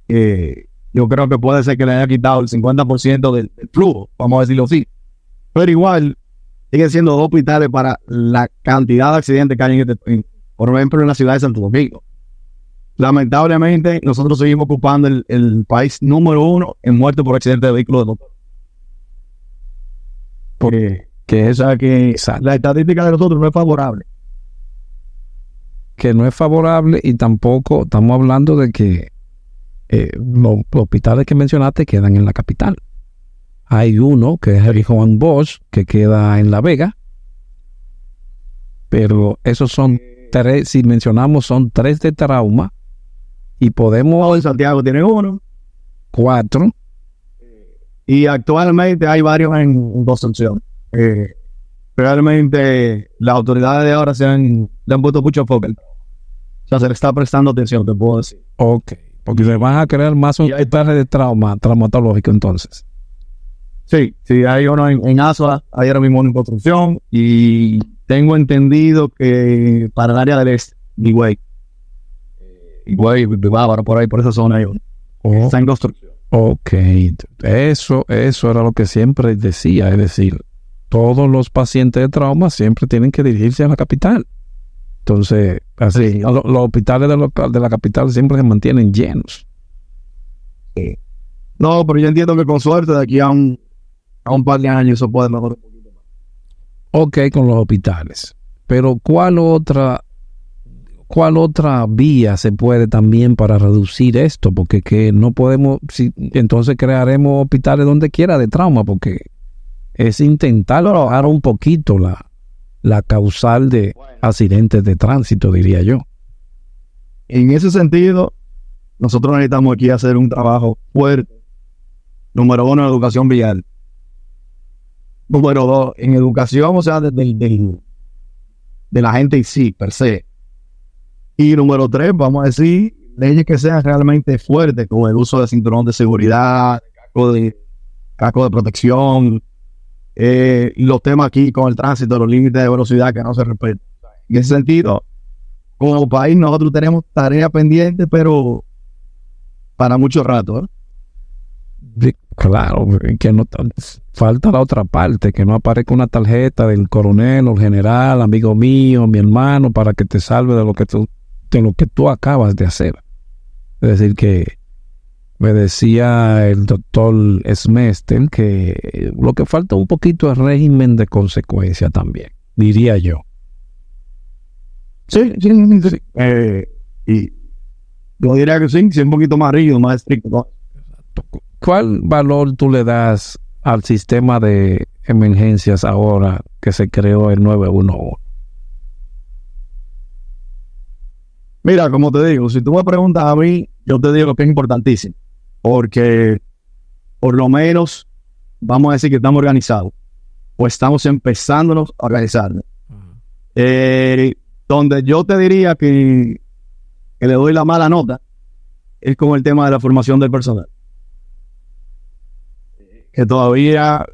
Yo creo que puede ser que le haya quitado el 50% del flujo, vamos a decirlo así. Pero igual, siguen siendo dos hospitales para la cantidad de accidentes que hay por ejemplo, en la ciudad de Santo Domingo. Lamentablemente, nosotros seguimos ocupando el país número 1 en muerte por accidente de vehículos de motor. Porque la estadística de nosotros no es favorable. Que no es favorable y tampoco estamos hablando de que los hospitales que mencionaste quedan en la capital. Hay uno que es el Juan Bosch que queda en La Vega, pero esos son 3, si mencionamos son 3 de trauma y podemos... En Santiago tiene 1. 4. Y actualmente hay varios en Concepción. Realmente las autoridades de ahora le han puesto mucho enfoque. O sea, se le está prestando atención, te puedo decir. Ok, porque se van a crear más hospitales de traumatológico entonces. Sí, hay uno en Asua, hay ahora mismo en construcción y tengo entendido que para el área del este, Higüey, Bávaro, por ahí, por esa zona hay uno. Está en construcción. Ok, eso era lo que siempre decía, es decir, todos los pacientes de trauma siempre tienen que dirigirse a la capital. Entonces, así, los hospitales de la capital siempre se mantienen llenos. No, pero yo entiendo que con suerte de aquí a un par de años eso puede mejorar un poquito más. Ok, con los hospitales. Pero ¿cuál otra vía se puede también para reducir esto? Porque que no podemos, entonces crearemos hospitales donde quiera de trauma, porque es intentar bajar un poquito la causal de accidentes de tránsito, diría yo. En ese sentido, nosotros necesitamos aquí hacer un trabajo fuerte. Número 1, en educación vial. Número 2, en educación, o sea, de la gente en sí, per se. Y número 3, vamos a decir, leyes que sean realmente fuertes, como el uso de cinturón de seguridad, casco de protección, los temas aquí con el tránsito, los límites de velocidad que no se respetan. En ese sentido, como país nosotros tenemos tarea pendiente, pero para mucho rato, ¿eh? Claro, que no falta la otra parte, que no aparezca una tarjeta del coronel o el general, amigo mío, mi hermano, para que te salve de lo que tú acabas de hacer. Es decir, que me decía el doctor Smester que lo que falta un poquito es régimen de consecuencia también, diría yo. Sí. Y yo diría que sí, un poquito más rígido, más estricto, ¿no? ¿Cuál valor tú le das al sistema de emergencias ahora que se creó el 911? Mira, como te digo, si tú me preguntas a mí, yo te digo que es importantísimo, porque por lo menos vamos a decir que estamos organizados, o estamos empezándonos a organizarnos. Donde yo te diría que le doy la mala nota es con el tema de la formación del personal. Que todavía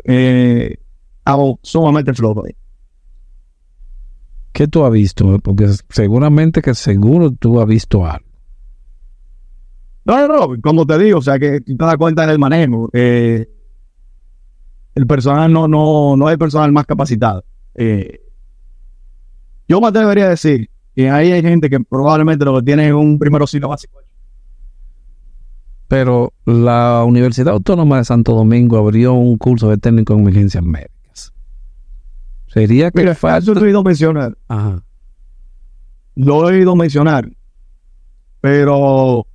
hago sumamente flojo ahí. ¿Qué tú has visto? Porque seguro tú has visto algo. No, como te digo, o sea que tú te das cuenta en el manejo. El personal no es el personal más capacitado. Yo me atrevería a decir que ahí hay gente que probablemente lo que tiene es un primer auxilio básico. Pero la Universidad Autónoma de Santo Domingo abrió un curso de técnico en emergencias médicas. Sería que falta... Eso lo he oído mencionar. Ajá. Lo he oído mencionar. Pero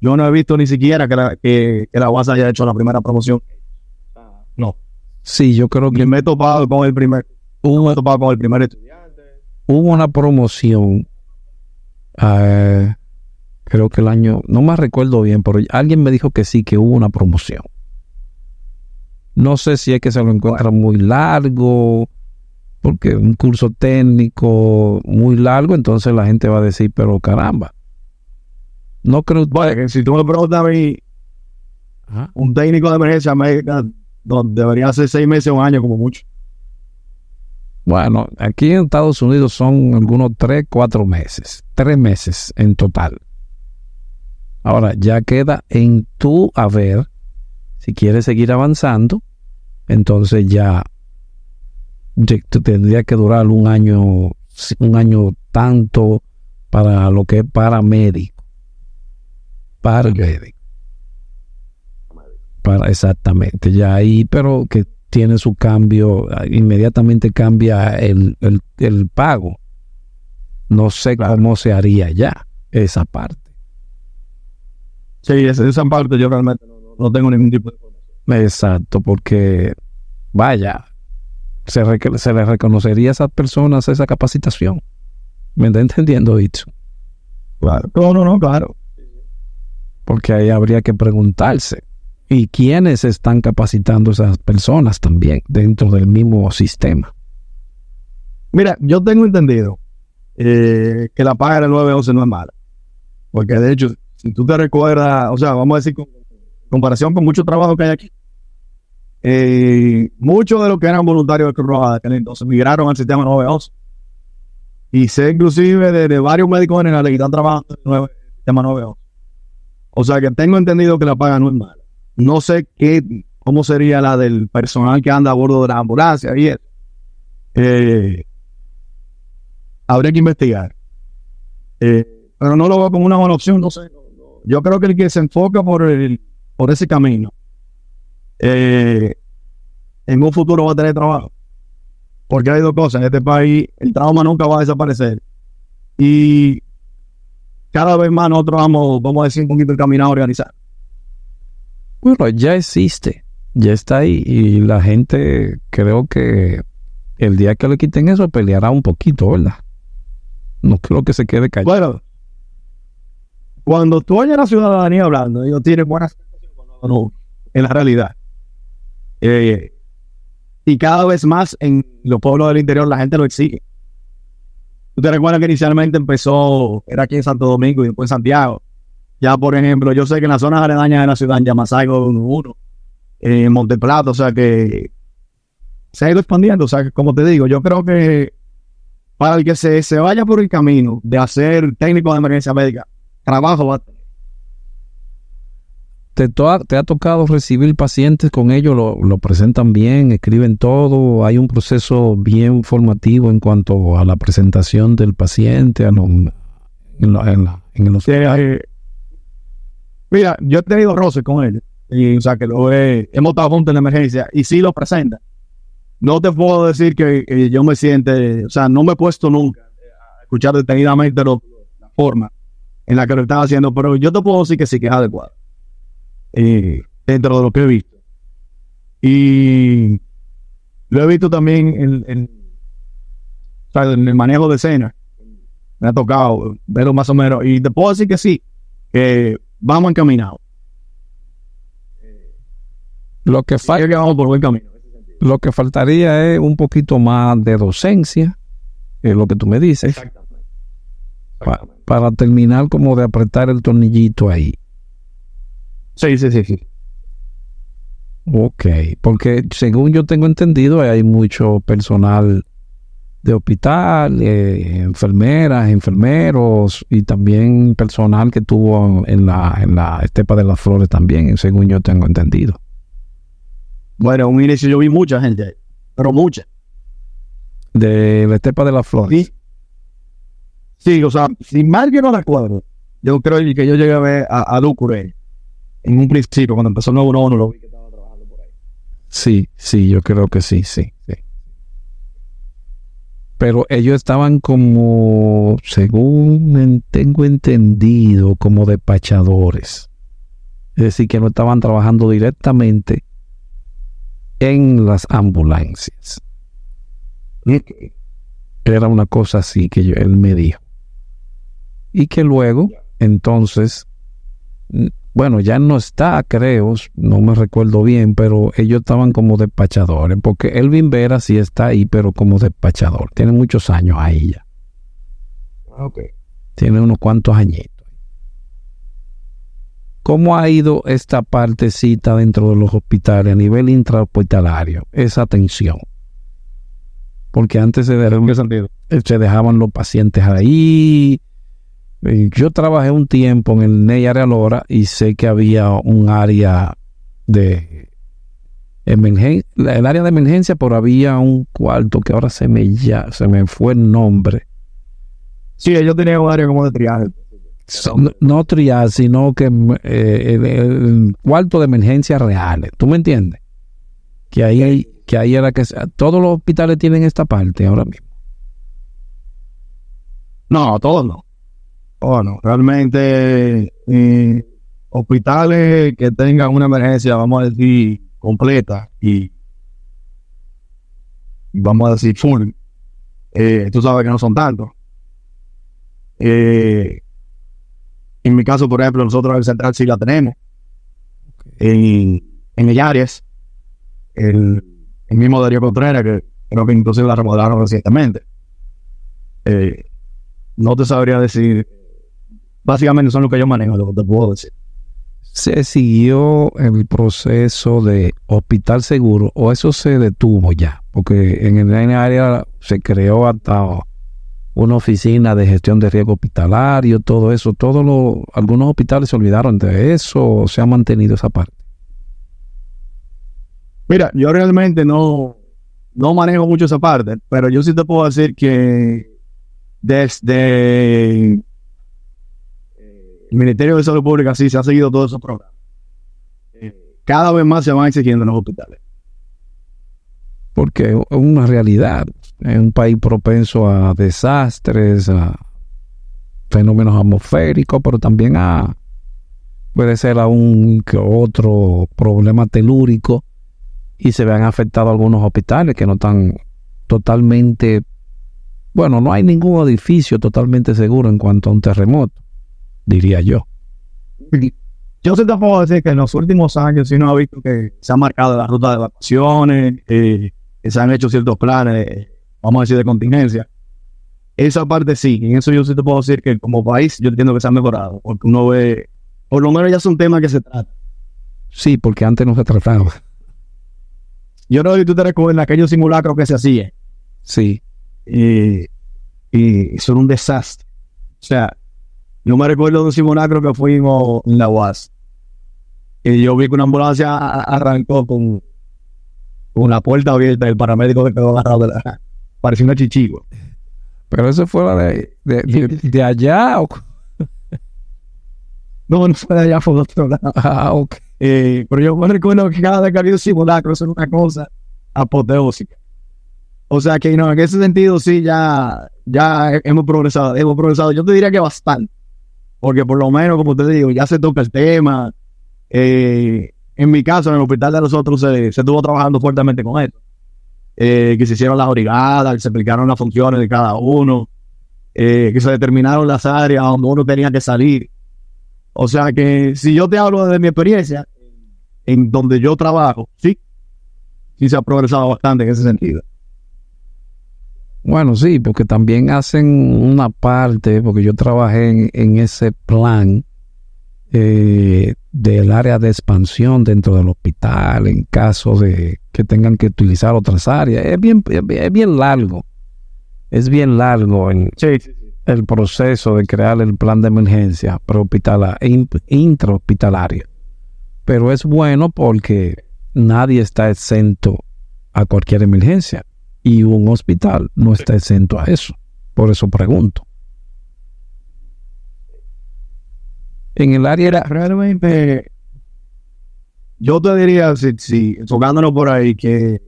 yo no he visto ni siquiera que la UAS haya hecho la primera promoción. No. Sí, yo creo que... me he topado con el primer estudiante. Hubo una promoción... creo que el año, no me recuerdo bien, pero alguien me dijo que sí, que hubo una promoción. No sé si es que se lo encuentra muy largo, porque un curso técnico muy largo, entonces la gente va a decir, pero caramba. No creo... Bueno, que si tú me preguntas a mí, un técnico de emergencia médica debería ser 6 meses o un año como mucho. Bueno, aquí en Estados Unidos son algunos 3 meses. 3 meses en total. Ahora, ya queda en tu haber, si quieres seguir avanzando, entonces ya te tendría que durar un año tanto para lo que es paramédico. Exactamente, ya ahí, pero que tiene su cambio, inmediatamente cambia el pago. No sé cómo se haría ya esa parte. Sí, esa parte yo realmente no tengo ningún tipo de información. Exacto, porque vaya, se le reconocería a esas personas esa capacitación. ¿Me está entendiendo, Itsu? Claro. No, claro. Porque ahí habría que preguntarse, ¿y quiénes están capacitando a esas personas también dentro del mismo sistema? Mira, yo tengo entendido que la paga del 911 no es mala. Porque de hecho, si tú te recuerdas, o sea, vamos a decir, con comparación con mucho trabajo que hay aquí, muchos de los que eran voluntarios de Cruz Roja entonces migraron al sistema 911. Y sé inclusive de varios médicos generales que están trabajando en el sistema 911. O sea que tengo entendido que la paga no es mala. No sé cómo sería la del personal que anda a bordo de la ambulancia y eso. Habría que investigar. Pero no lo veo como una buena opción, no sé. Yo creo que el que se enfoca por ese camino, en un futuro va a tener trabajo. Porque hay dos cosas. En este país, el trauma nunca va a desaparecer. Y cada vez más nosotros vamos a decir, un poquito encaminados a organizar. Bueno, ya existe, ya está ahí. Y la gente, creo que el día que le quiten eso, peleará un poquito, ¿verdad? No creo que se quede callado. Bueno, cuando tú oyes a la ciudadanía hablando, ellos tienen buenas en la realidad. Y cada vez más en los pueblos del interior la gente lo exige. ¿Tú te recuerdas que inicialmente era aquí en Santo Domingo y después en Santiago? Ya, por ejemplo, yo sé que en las zonas aledañas de la ciudad, en Yamasaigo 1, en Monteplata, o sea que se ha ido expandiendo. O sea, que, como te digo, yo creo que para el que se vaya por el camino de hacer técnico de emergencia médica, trabajo va a tener. ¿Te ha tocado recibir pacientes con ellos? ¿Lo presentan bien? ¿Escriben todo? ¿Hay un proceso bien formativo en cuanto a la presentación del paciente en el hospital? Mira, yo he tenido roces con él. Y, o sea, que hemos estado juntos en la emergencia y sí lo presenta. No te puedo decir que yo me siente, o sea, no me he puesto nunca a escuchar detenidamente la forma en la que lo estaba haciendo, pero yo te puedo decir que sí, que es adecuado. Dentro de lo que he visto. Y lo he visto también o sea, en el manejo de escena. Me ha tocado verlo más o menos. Y te puedo decir que sí, que vamos encaminados. Lo que vamos por buen camino. Lo que faltaría es un poquito más de docencia, es lo que tú me dices. Exactamente. Para terminar como de apretar el tornillito ahí. Sí. Ok, porque según yo tengo entendido hay mucho personal de hospital, enfermeras, enfermeros y también personal que tuvo en la Estepa de las Flores también, según yo tengo entendido. Bueno, en un inicio yo vi mucha gente ahí, pero mucha. De la Estepa de las Flores. Sí, o sea, si mal que no recuerdo, yo creo que yo llegué a ver a Ducure en un principio, cuando empezó el nuevo 1, lo vi que estaba trabajando por ahí. Sí, yo creo que sí. Pero ellos estaban como, según tengo entendido, como despachadores. Es decir, que no estaban trabajando directamente en las ambulancias. Era una cosa así que él me dijo. Y que luego, entonces, bueno, ya no está, creo, no me recuerdo bien, pero ellos estaban como despachadores, porque Elvin Vera sí está ahí, pero como despachador. Tiene muchos años ahí ya. Okay. Tiene unos cuantos añitos. ¿Cómo ha ido esta partecita dentro de los hospitales a nivel intrahospitalario? Esa atención. Porque antes se dejaban los pacientes ahí. Yo trabajé un tiempo en el NEI Área Lora y sé que había un área de emergencia, el área de emergencia, pero había un cuarto que ahora se me fue el nombre. Sí, ellos tenían un área como de triaje. No triaje, sino que el cuarto de emergencias reales. ¿Tú me entiendes? Que ahí era que todos los hospitales tienen esta parte ahora mismo. No, todos no. Oh, no, realmente hospitales que tengan una emergencia, vamos a decir, completa y vamos a decir full, tú sabes que no son tantos. En mi caso, por ejemplo, nosotros en el Central sí la tenemos. En el Arias, el mismo Darío Contreras, que creo que inclusive la remodelaron recientemente. No te sabría decir. Básicamente son lo que yo manejo, lo que te puedo decir. ¿Se siguió el proceso de hospital seguro o eso se detuvo ya? Porque en el área se creó hasta una oficina de gestión de riesgo hospitalario, todo eso. Algunos hospitales se olvidaron de eso o se ha mantenido esa parte. Mira, yo realmente no manejo mucho esa parte, pero yo sí te puedo decir que desde el Ministerio de Salud Pública sí se ha seguido todos esos programas. Cada vez más se van exigiendo en los hospitales. Porque es una realidad. Es un país propenso a desastres, a fenómenos atmosféricos, pero también puede ser a un que otro problema telúrico y se vean afectados algunos hospitales que no están totalmente, bueno, no hay ningún edificio totalmente seguro en cuanto a un terremoto, diría yo. Yo sí te puedo decir que en los últimos años sí nos ha visto que se han marcado las rutas de evacuaciones, que se han hecho ciertos planes, vamos a decir, de contingencia. Esa parte sí, en eso yo sí te puedo decir que como país yo entiendo que se ha mejorado, porque uno ve, por lo menos ya es un tema que se trata. Sí, porque antes no se trataba. Yo no sé si tú te recuerdas aquellos simulacros que se hacían. Sí. y son un desastre. O sea, yo me recuerdo de un simulacro que fuimos en la UAS. Y yo vi que una ambulancia arrancó con la puerta abierta y el paramédico que quedó agarrado de la... Parecía una chichigua. Pero eso fue la de allá. No fue de allá, fue de otro lado. Ok. Pero yo me recuerdo que cada vez que había un simulacro, eso era una cosa apoteósica. O sea que no, en ese sentido sí ya hemos progresado. Yo te diría que bastante. Porque por lo menos, como te digo, ya se toca el tema. En mi caso, en el hospital de nosotros se estuvo trabajando fuertemente con esto. Que se hicieron las brigadas, que se explicaron las funciones de cada uno, que se determinaron las áreas donde uno tenía que salir. O sea que si yo te hablo de mi experiencia, en donde yo trabajo, sí se ha progresado bastante en ese sentido. Bueno, sí, porque también hacen una parte, porque yo trabajé en ese plan del área de expansión dentro del hospital, en caso de que tengan que utilizar otras áreas. Es bien largo. Es bien largo el proceso de crear el plan de emergencia intrahospitalario. Pero es bueno porque nadie está exento a cualquier emergencia. Y un hospital no está exento a eso. Por eso pregunto. En el área... Realmente, yo te diría, si enfocándonos por ahí, que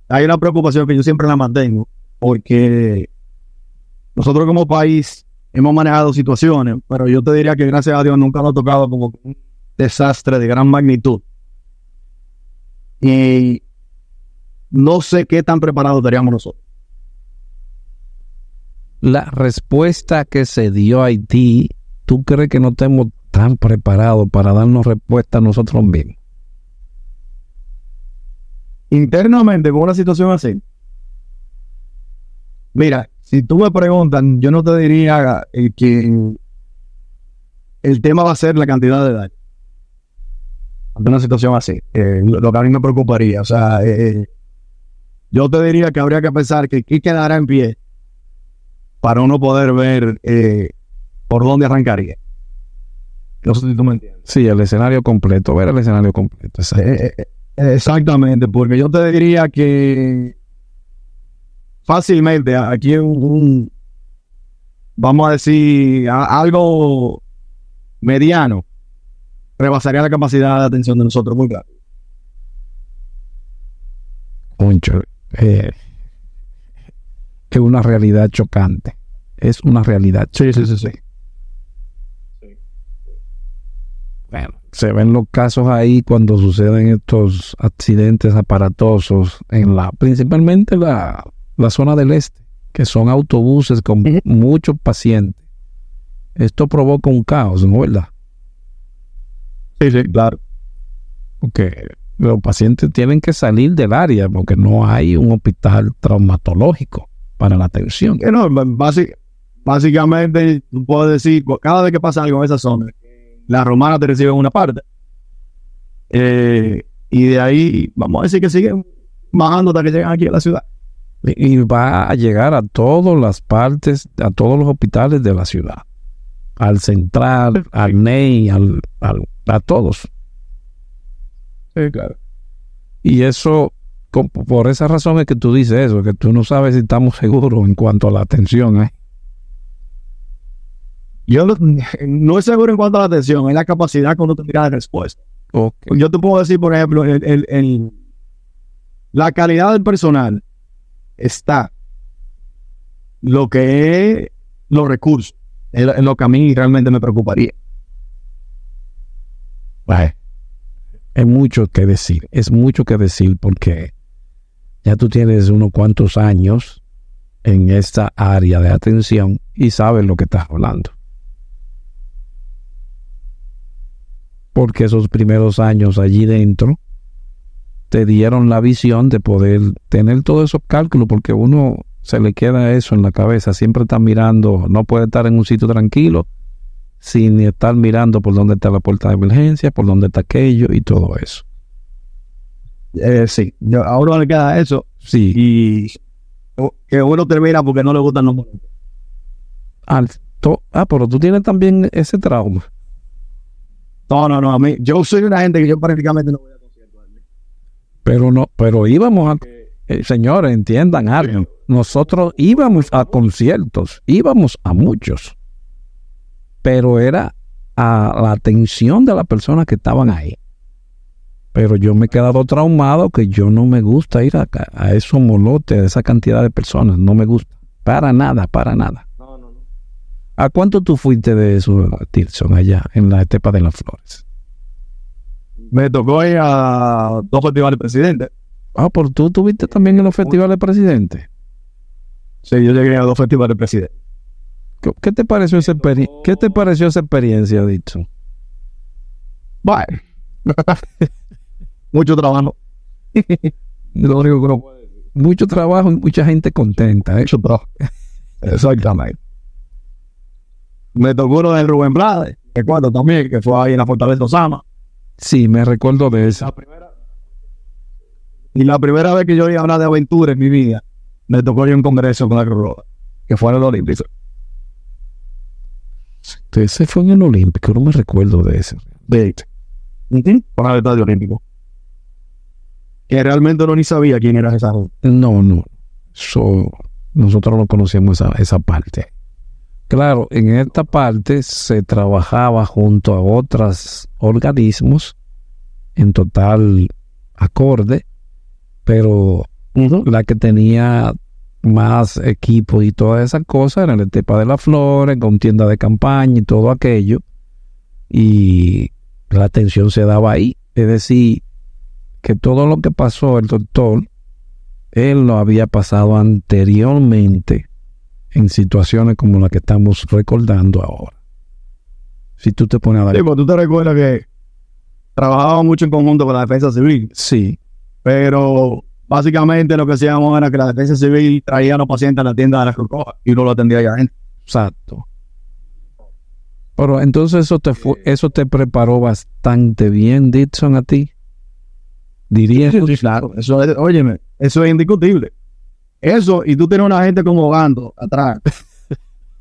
hay una preocupación que yo siempre la mantengo, porque nosotros como país hemos manejado situaciones, pero yo te diría que gracias a Dios nunca nos ha tocado como un desastre de gran magnitud. Y no sé qué tan preparados estaríamos nosotros. La respuesta que se dio a Haití, ¿tú crees que no estemos tan preparados para darnos respuesta a nosotros mismos? Internamente, con una situación así. Mira, si tú me preguntas, yo no te diría que el tema va a ser la cantidad de daño ante una situación así. Lo que a mí me preocuparía. O sea, yo te diría que habría que pensar que qué quedará en pie para uno poder ver por dónde arrancaría. No sé si tú me entiendes. Sí, el escenario completo, ver el escenario completo. Exactamente, porque yo te diría que fácilmente aquí vamos a decir, algo mediano rebasaría la capacidad de atención de nosotros muy claro. Concho, es una realidad chocante. Es una realidad chocante. Sí. Bueno, se ven los casos ahí cuando suceden estos accidentes aparatosos principalmente la zona del este, que son autobuses con muchos pacientes. Esto provoca un caos, ¿no es verdad? Sí, claro. Porque los pacientes tienen que salir del área porque no hay un hospital traumatológico para la atención. No, básicamente, tú puedes decir, cada vez que pasa algo en esa zona, la romana te recibe en una parte. Y de ahí, vamos a decir que siguen bajando hasta que llegan aquí a la ciudad. Y va a llegar a todas las partes, a todos los hospitales de la ciudad. Al central, al NEI, a todos. Sí, claro. Y eso, por esa razón es que tú dices eso, que tú no sabes si estamos seguros en cuanto a la atención. Yo no es seguro en cuanto a la atención, es la capacidad que uno tendría de respuesta. Okay. Yo te puedo decir, por ejemplo, la calidad del personal está lo que es los recursos, es lo que a mí realmente me preocuparía. Bueno, es mucho que decir porque ya tú tienes unos cuantos años en esta área de atención y sabes lo que estás hablando. Porque esos primeros años allí dentro te dieron la visión de poder tener todos esos cálculos, porque uno se le queda eso en la cabeza, siempre está mirando, no puede estar en un sitio tranquilo sin estar mirando por dónde está la puerta de emergencia, por dónde está aquello y todo eso. Sí, a uno le queda eso. Sí. Y que uno termina porque no le gustan los momentos. Pero tú tienes también ese trauma. No, a mí, yo soy una gente que yo prácticamente no voy a conciertos. Pero íbamos señores, entiendan algo. Nosotros íbamos a conciertos, íbamos a muchos, pero era a la atención de las personas que estaban ahí. Pero yo me he quedado traumado que yo no me gusta ir a esos molotes, a esa cantidad de personas. No me gusta. Para nada. No. ¿A cuánto tú fuiste de eso, Tilson, allá en la Estepa de las Flores? Me tocó ir a 2 festivales presidentes. Pero tú estuviste también en los festivales presidentes. Sí, yo llegué a 2 festivales presidentes. ¿Qué te pareció esa experiencia, Tilson? Bueno. Mucho trabajo. Lo único que no puedo decir. Mucho trabajo y mucha gente contenta. Mucho trabajo. Exactamente. Me tocó uno de Rubén Blades, que cuando también, que fue ahí en la Fortaleza Osama. Sí, me recuerdo de eso. La primera vez que yo iba a hablar de aventura en mi vida, me tocó ir a un congreso con la Cruz Roja, que fue en el Olímpico. Ese fue en el Olímpico, no me recuerdo de ese. De hecho. Con el Estadio Olímpico. Que realmente no ni sabía quién era esa gente. No. Nosotros no conocíamos esa parte. Claro, en esta parte se trabajaba junto a otros organismos en total acorde, pero la que tenía más equipos y todas esas cosas era la Estepa de las Flores, con tienda de campaña y todo aquello, y la atención se daba ahí. Es decir, que todo lo que pasó el doctor, él lo había pasado anteriormente en situaciones como la que estamos recordando ahora. Si tú te pones a dar... Sí, pues tú te recuerdas que trabajábamos mucho en conjunto con la Defensa Civil. Sí. Pero básicamente lo que hacíamos era que la Defensa Civil traía a los pacientes a la tienda de la Cruz Roja y uno lo atendía allá adentro. Exacto. Pero entonces eso te preparó bastante bien, Dixon, a ti. Diría. Sí, claro. Eso es, óyeme, eso es indiscutible. Eso, y tú tienes una gente como Gando atrás.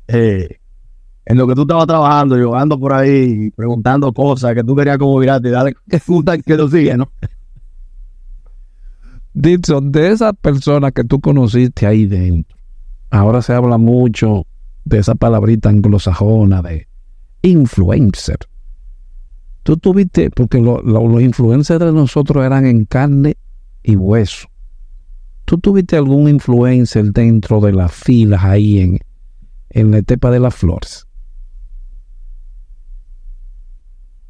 En lo que tú estabas trabajando, jugando por ahí, preguntando cosas que tú querías como virarte y darle que lo sigue, ¿no? Dixon, de esas personas que tú conociste ahí dentro, ahora se habla mucho de esa palabrita anglosajona de influencer. Tú tuviste, porque los influencers de nosotros eran en carne y hueso. ¿Tú tuviste algún influencer dentro de las filas ahí en la Estepa de las Flores?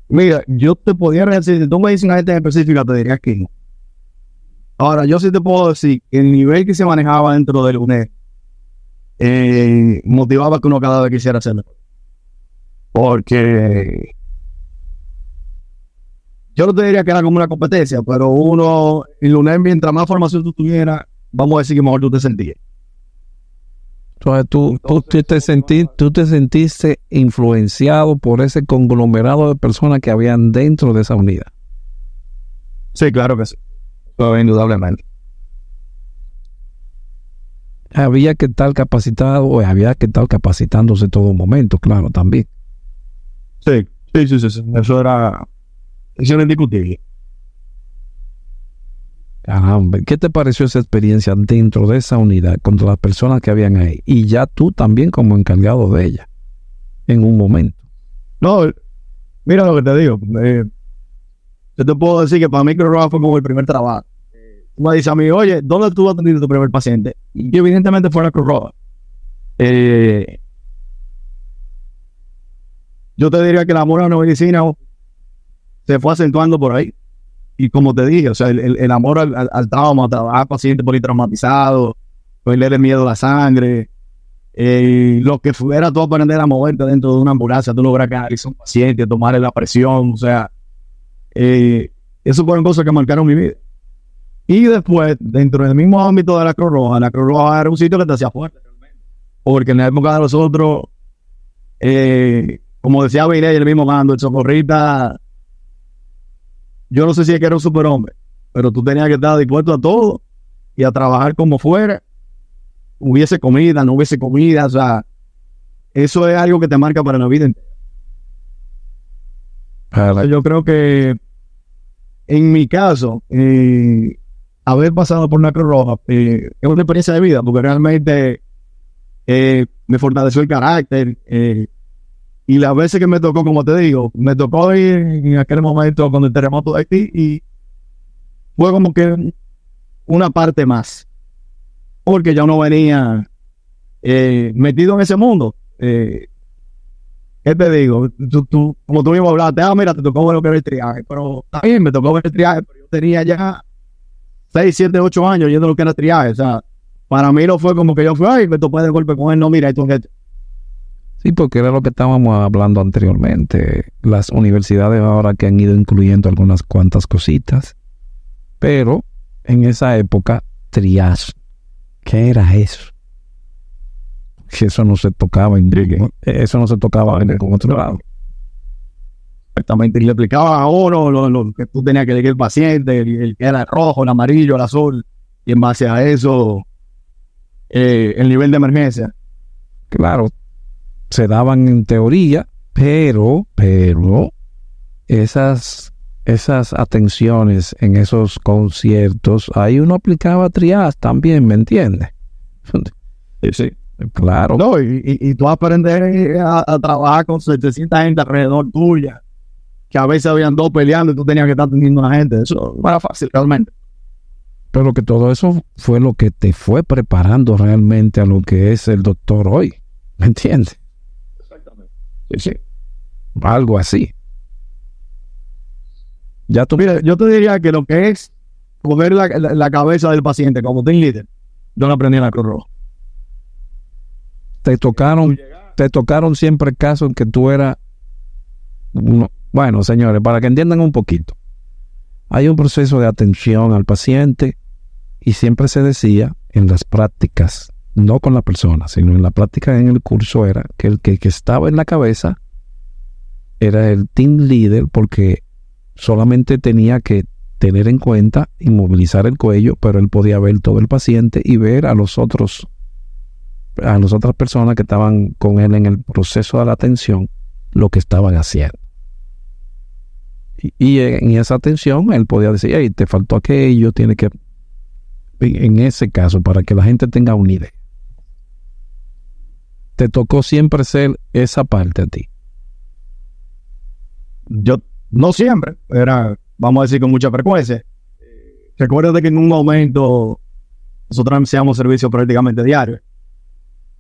Mira, yo te podía decir, si tú me dices una gente en específica, te diría que no. Ahora, yo sí te puedo decir que el nivel que se manejaba dentro del UNED motivaba que uno cada vez quisiera hacerlo. Porque yo no te diría que era como una competencia, pero uno, en el UNED, mientras más formación tú tuvieras, vamos a decir que mejor tú te sentías. Entonces, tú te sentiste influenciado por ese conglomerado de personas que habían dentro de esa unidad. Sí, claro que sí. Eso, indudablemente. Había que estar capacitado, o había que estar capacitándose en todo momento, claro, también. Sí. Eso era indiscutible. Caramba, ¿qué te pareció esa experiencia dentro de esa unidad con las personas que habían ahí? Y ya tú también como encargado de ella, en un momento. No, mira lo que te digo. Yo te puedo decir que para mí Cruz Roja fue como el primer trabajo. Tú me dices a mí, oye, ¿dónde tú atendiste tu primer paciente? Y evidentemente fue la Cruz Roja. Yo te diría que el amor a la medicina se fue acentuando por ahí. Y como te dije, o sea, el amor al trauma, a trabajar pacientes politraumatizados, perderle miedo a la sangre, lo que fuera tú aprender a moverte dentro de una ambulancia, tú logras canalizar a un paciente, tomarle la presión, o sea, eso fueron cosas que marcaron mi vida. Y después, dentro del mismo ámbito de la Cruz Roja era un sitio que te hacía fuerte realmente. Porque en la época de nosotros, como decía Bailey, el mismo mando, el socorrista, yo no sé si es que era un superhombre, pero tú tenías que estar dispuesto a todo y a trabajar como fuera. Hubiese comida, no hubiese comida, o sea, eso es algo que te marca para la vida entera. Yo creo que en mi caso, haber pasado por una Cruz Roja es una experiencia de vida, porque realmente me fortaleció el carácter. Y las veces que me tocó, como te digo, me tocó ir en aquel momento con el terremoto de Haití y fue como que una parte más, porque ya uno venía metido en ese mundo. ¿Qué te digo? Tú, como tú mismo hablaste, mira, te tocó ver lo que era el triaje, pero también me tocó ver el triaje, pero yo tenía ya 6, 7, 8 años yendo lo que era el triaje. O sea, para mí no fue como que yo fui, ay, me topé de golpe con él, no, mira, esto es esto. Sí, porque era lo que estábamos hablando anteriormente. Las universidades ahora que han ido incluyendo algunas cuantas cositas, pero en esa época, triage, ¿qué era eso? Que eso no se tocaba en ningún otro lado. Exactamente, y le explicaba a uno lo que tú tenías que elegir el paciente, el que era el rojo, el amarillo, el azul, y en base a eso, el nivel de emergencia. Claro, se daban en teoría, pero esas atenciones en esos conciertos, ahí uno aplicaba triage también, ¿me entiendes? Sí. Claro. No, y tú aprendes a trabajar con 700 gente alrededor tuya, que a veces habían 2 peleando y tú tenías que estar atendiendo a la gente. Eso no era fácil realmente. Pero que todo eso fue lo que te fue preparando realmente a lo que es el doctor hoy, ¿me entiendes? Exactamente. Sí. Algo así. Ya tú... Mira, yo te diría que lo que es coger la cabeza del paciente como team leader, yo lo aprendí en la Cruz Roja. Te tocaron siempre casos en que tú eras... Bueno, señores, para que entiendan un poquito, hay un proceso de atención al paciente y siempre se decía en las prácticas, no con la persona, sino en la práctica en el curso, era que el que estaba en la cabeza era el team leader, porque solamente tenía que tener en cuenta inmovilizar el cuello, pero él podía ver todo el paciente y ver a las otras personas que estaban con él en el proceso de la atención lo que estaban haciendo. Y en esa atención él podía decir, hey, te faltó aquello, tiene que... En ese caso, para que la gente tenga una idea, te tocó siempre ser esa parte a ti. Yo no siempre, era, vamos a decir, con mucha frecuencia. Recuerda que en un momento nosotros hacíamos servicio prácticamente diario.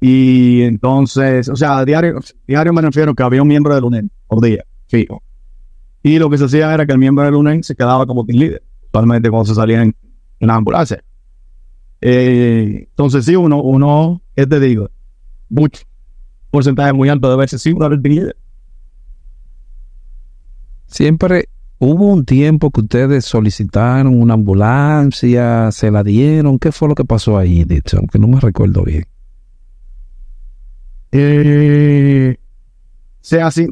Y entonces, o sea, diario me refiero que había un miembro del UNEN por día, fijo. Y lo que se hacía era que el miembro del UNEN se quedaba como team leader, usualmente cuando se salía en la ambulancia. Entonces sí, uno, ¿qué te digo? Mucho porcentaje muy alto de veces sí, uno era el team leader. Siempre hubo un tiempo que ustedes solicitaron una ambulancia, se la dieron. ¿Qué fue lo que pasó ahí, Dixon? Que no me recuerdo bien.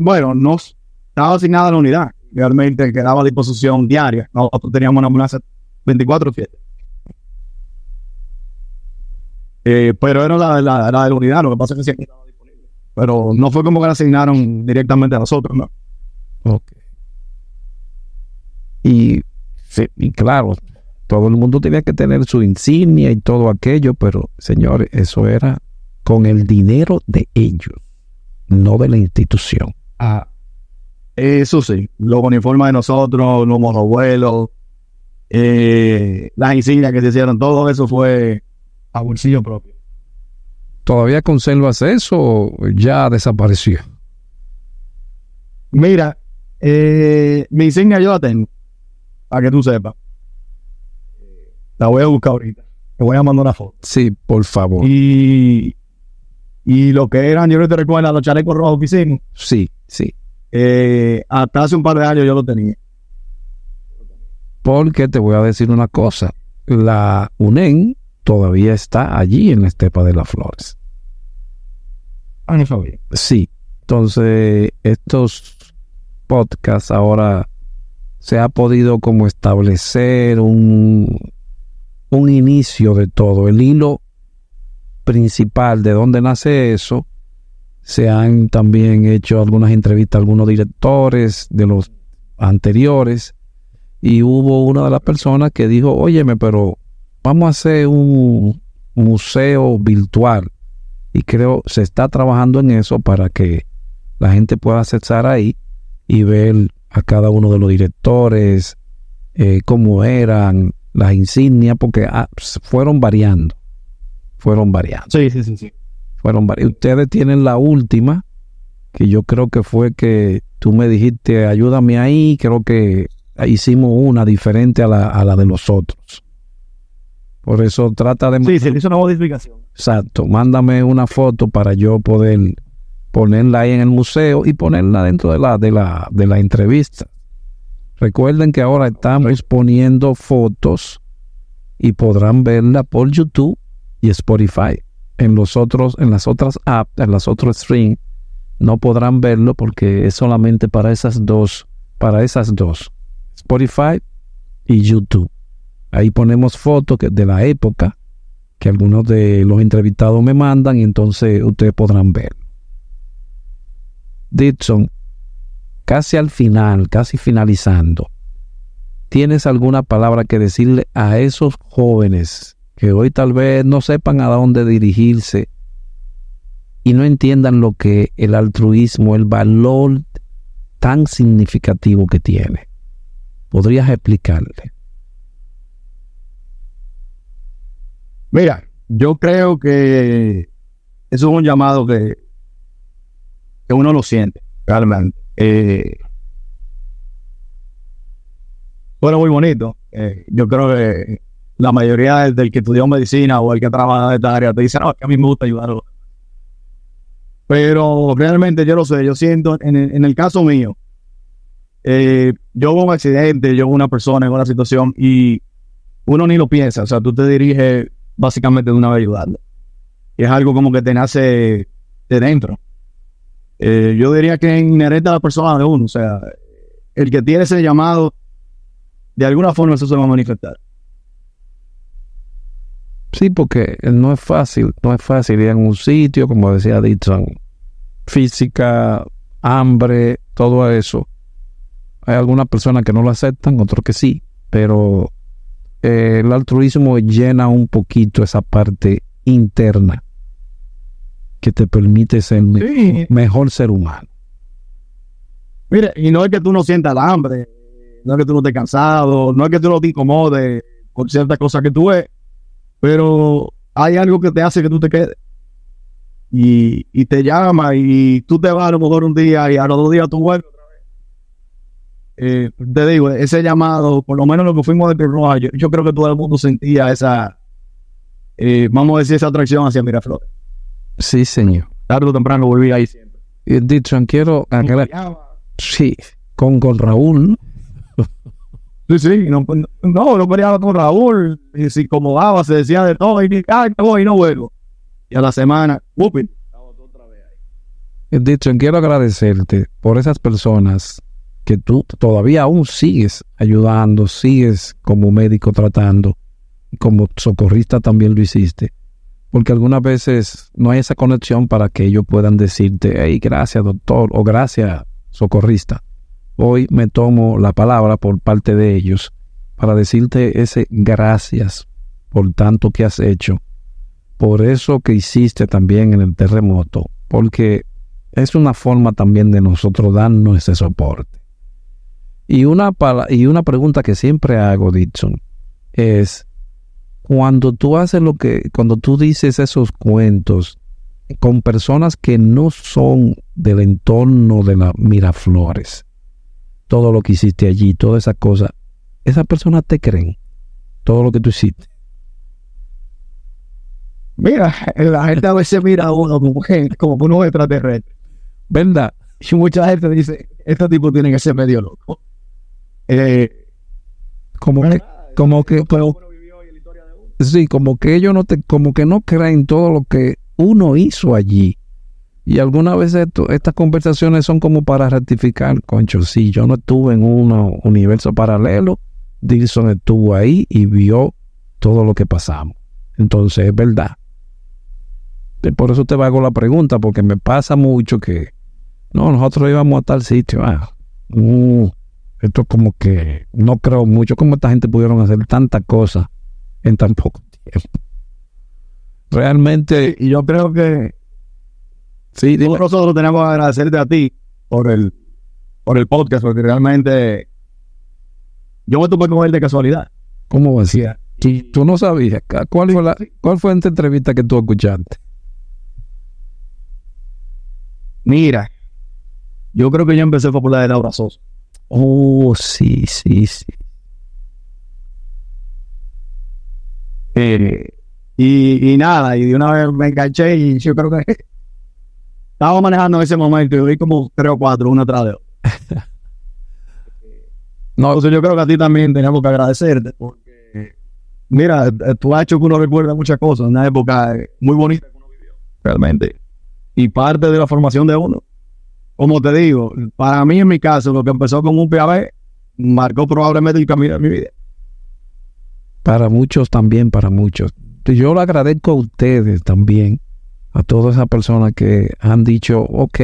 Bueno, no estaba asignada a la unidad. Realmente quedaba a disposición diaria. Nosotros teníamos una ambulancia 24/7. Pero era la de la unidad. Lo que pasa es que siempre estaba disponible. Pero no fue como que la asignaron directamente a nosotros, ¿no? Ok. Y claro, todo el mundo tenía que tener su insignia y todo aquello, pero señores, eso era con el dinero de ellos, no de la institución. Eso sí, los uniformes de nosotros, los monovuelos, las insignias que se hicieron, todo eso fue a bolsillo propio. ¿Todavía conservas eso o ya desapareció? Mira, mi insignia yo la tengo, para que tú sepas. La voy a buscar ahorita. Te voy a mandar una foto. Sí, por favor. Y lo que eran, yo no te recuerdo, los chalecos rojos que hicimos. Sí. Hasta hace un par de años yo lo tenía. Porque te voy a decir una cosa. La UNEN todavía está allí en la Estepa de las Flores. No sabía. Sí. Entonces, estos podcasts ahora se ha podido como establecer un inicio de todo. El hilo principal de dónde nace eso Se han también hecho algunas entrevistas a algunos directores de los anteriores, y hubo una de las personas que dijo, óyeme, pero vamos a hacer un museo virtual, y creo se está trabajando en eso para que la gente pueda accesar ahí y ver a cada uno de los directores, cómo eran las insignias, porque fueron variando. Sí. Ustedes tienen la última, que yo creo que fue que tú me dijiste, ayúdame ahí, creo que hicimos una diferente a la de los otros. Por eso trata de... Sí, se hizo una modificación. Exacto, mándame una foto para yo poder ponerla ahí en el museo y ponerla dentro de la entrevista. Recuerden que ahora estamos poniendo fotos y podrán verla por YouTube y Spotify. En las otras apps, en las otras streams, no podrán verlo porque es solamente para esas dos, Spotify y YouTube. Ahí ponemos fotos de la época que algunos de los entrevistados me mandan, y entonces ustedes podrán ver. Dixon, casi al final, casi finalizando, ¿tienes alguna palabra que decirle a esos jóvenes que hoy tal vez no sepan a dónde dirigirse y no entiendan lo que el altruismo, el valor tan significativo que tiene? ¿Podrías explicarle? Mira, yo creo que eso es un llamado que uno lo siente realmente. Bueno, muy bonito. Yo creo que la mayoría del que estudió medicina o el que trabaja en esta área te dice, no, es que a mí me gusta ayudarlo. Pero realmente yo lo sé, yo siento, en el caso mío, yo hubo un accidente, yo hubo una persona en una situación y uno ni lo piensa, o sea, tú te diriges básicamente de una vez ayudarle. Y es algo como que te nace de dentro. Yo diría que es inherente a la persona de uno, o sea, el que tiene ese llamado, de alguna forma eso se va a manifestar. Sí, porque no es fácil ir a un sitio, como decía Dixon, física, hambre, todo eso. Hay algunas personas que no lo aceptan, otros que sí, pero el altruismo llena un poquito esa parte interna que te permite ser mejor ser humano. Mire, y no es que tú no sientas el hambre, no es que tú no estés cansado, no es que tú no te incomodes con ciertas cosas que tú ves, pero hay algo que te hace que tú te quedes. Y te llama y tú te vas a lo mejor un día y a los 2 días tú vuelves otra vez. Te digo, ese llamado, por lo menos lo que fuimos de Cruz Roja, yo creo que todo el mundo sentía esa, vamos a decir, esa atracción hacia Miraflores. Sí, señor. Tarde o temprano volví ahí siempre. Y Dixon, quiero aclarar. Sí, con Raúl. Sí, no peleaba con Raúl, y se incomodaba, se decía de todo, y no vuelvo. Y a la semana, ¡whooping! Dixon, quiero agradecerte por esas personas que tú todavía aún sigues ayudando, sigues como médico tratando, como socorrista también lo hiciste, porque algunas veces no hay esa conexión para que ellos puedan decirte, hey, gracias doctor, o gracias socorrista. Hoy me tomo la palabra por parte de ellos para decirte ese gracias por tanto que has hecho, por eso que hiciste también en el terremoto, porque es una forma también de nosotros darnos ese soporte. Y una pregunta que siempre hago, Dixon, es cuando tú dices esos cuentos con personas que no son del entorno de la Miraflores, todo lo que hiciste allí, toda esa cosa, esas personas te creen todo lo que tú hiciste. Mira, la gente a veces mira a uno como unos extraterrestres, ¿verdad? Y mucha gente dice, este tipo tiene que ser medio loco. Como que ellos como que no creen todo lo que uno hizo allí. Y algunas veces estas conversaciones son como para rectificar, concho, sí, yo no estuve en un universo paralelo, Dixon estuvo ahí y vio todo lo que pasamos. Entonces es verdad. por eso te hago la pregunta, porque me pasa mucho que no, nosotros íbamos a tal sitio. Esto como que no creo mucho cómo esta gente pudieron hacer tantas cosas en tan poco tiempo. Realmente, Y yo creo que sí, dime. nosotros tenemos que agradecerte a ti por el podcast, porque realmente yo me topé con él de casualidad. ¿Cómo va a ser? Tú no sabías. ¿Cuál fue esta entrevista que tú escuchaste? Mira, yo creo que yo empecé fue por la de Laura Sosa. Oh, sí. Y nada, y de una vez me enganché y yo creo que estaba manejando en ese momento y vi como 3 o 4, una tras de otra. No, Entonces yo creo que a ti también tenemos que agradecerte porque, mira, tú has hecho que uno recuerde muchas cosas, una época muy bonita que uno vivió, realmente. Y parte de la formación de uno. Como te digo, para mí en mi caso, lo que empezó con un PAB marcó probablemente el camino de mi vida. para muchos también, para muchos. Yo lo agradezco a ustedes también, a todas esas personas que han dicho, ok,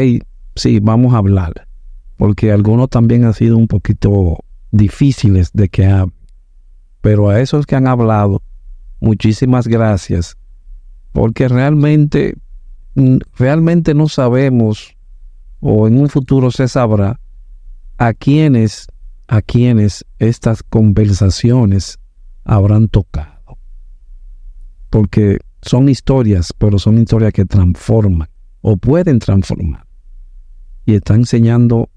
sí, vamos a hablar. Porque algunos también han sido un poquito difíciles de que hablen. Pero a esos que han hablado, muchísimas gracias. Porque realmente no sabemos, o en un futuro se sabrá, a quienes estas conversaciones habrán tocado. Porque son historias, pero son historias que transforman, o pueden transformar. Y está enseñando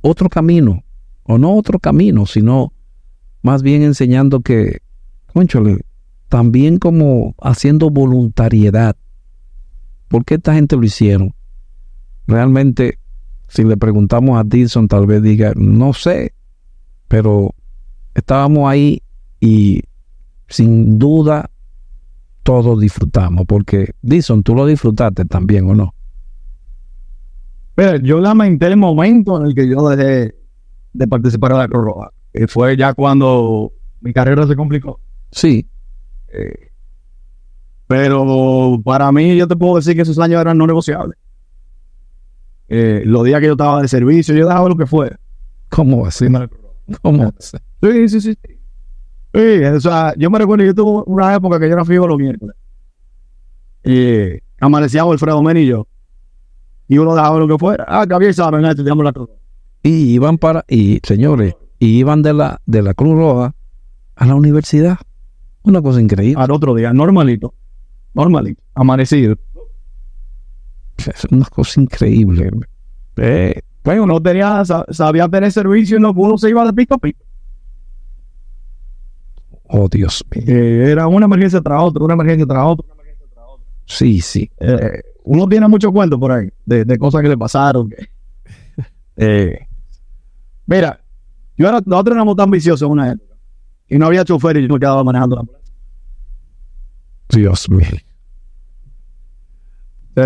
otro camino, o no otro camino, sino más bien enseñando que, cónchale, también como haciendo voluntariedad. ¿Por qué esta gente lo hicieron? Realmente, si le preguntamos a Dilson, tal vez diga, no sé, pero estábamos ahí y sin duda todos disfrutamos, porque Dilson, tú lo disfrutaste también, ¿o no? Pero yo lamenté el momento en el que yo dejé de participar en la Cruz Roja, que fue ya cuando mi carrera se complicó. Sí, Pero para mí, yo te puedo decir que esos años eran no negociables. Los días que yo estaba de servicio, yo dejaba lo que fuera. ¿cómo así? ¿Cómo así? Sí. Sí, o sea, yo me recuerdo que yo tuve una época que yo era fijo los miércoles. Amanecíamos Alfredo Men y yo. Y uno dejaba lo que fuera. Que había examen, estudiamos la Cruz Roja. Señores, iban de la Cruz Roja a la universidad. Una cosa increíble. Al otro día, normalito, amanecido. Es una cosa increíble. Bueno, no tenía, sabía tener servicio y uno se iba de pico a pico. Oh, Dios mío. Era una emergencia tras otra, una emergencia tras otra. Sí. Uno tiene muchos cuentos por ahí de cosas que le pasaron. Mira, nosotros éramos tan viciosos en una época y no había chofer y yo me quedaba manejando la ambulancia. Dios mío.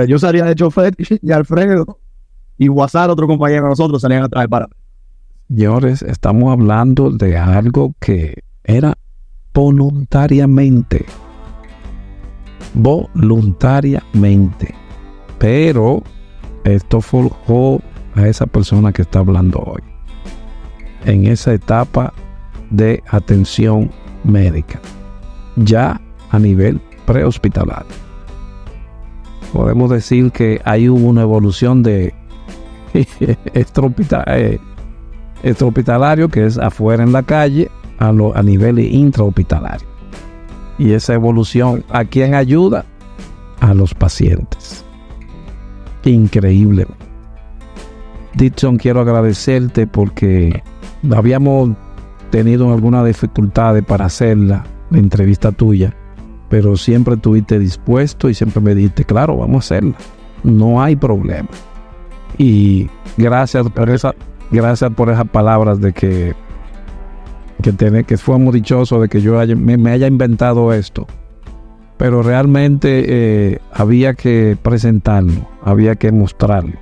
Yo salía de chofer y Alfredo y Guasar, otro compañero de nosotros, salían a traer para. Señores, estamos hablando de algo que era voluntariamente. Pero esto forjó a esa persona que está hablando hoy en esa etapa de atención médica, ya a nivel prehospitalario. Podemos decir que ahí hubo una evolución de extrahospitalario, que es afuera en la calle, a nivel intrahospitalario. Y esa evolución, ¿a quién ayuda? A los pacientes. Increíble. Dixon, quiero agradecerte porque habíamos tenido algunas dificultades para hacer la entrevista tuya, pero siempre estuviste dispuesto y siempre me dijiste, claro, vamos a hacerla. No hay problema. Y gracias por esas palabras de que fuimos dichosos de que yo me haya inventado esto. Pero realmente había que presentarlo, había que mostrarlo.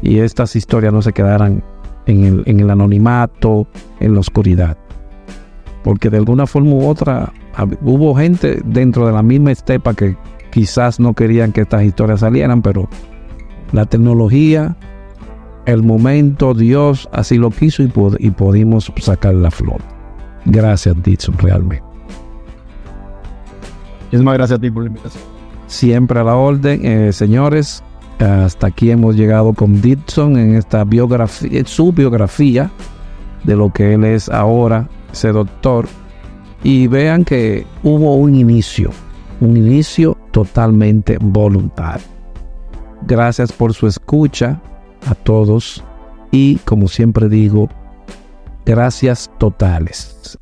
Y estas historias no se quedaran en el anonimato, en la oscuridad. Porque de alguna forma u otra hubo gente dentro de la misma estepa que quizás no querían que estas historias salieran, pero la tecnología, el momento, Dios así lo quiso y pudimos sacar la flor. Gracias, Dixon, realmente. Muchísimas gracias a ti por la invitación. Siempre a la orden, señores. Hasta aquí hemos llegado con Dixon en esta biografía, su biografía de lo que él es ahora, ese doctor. Y vean que hubo un inicio totalmente voluntario. Gracias por su escucha a todos y, como siempre digo, gracias totales.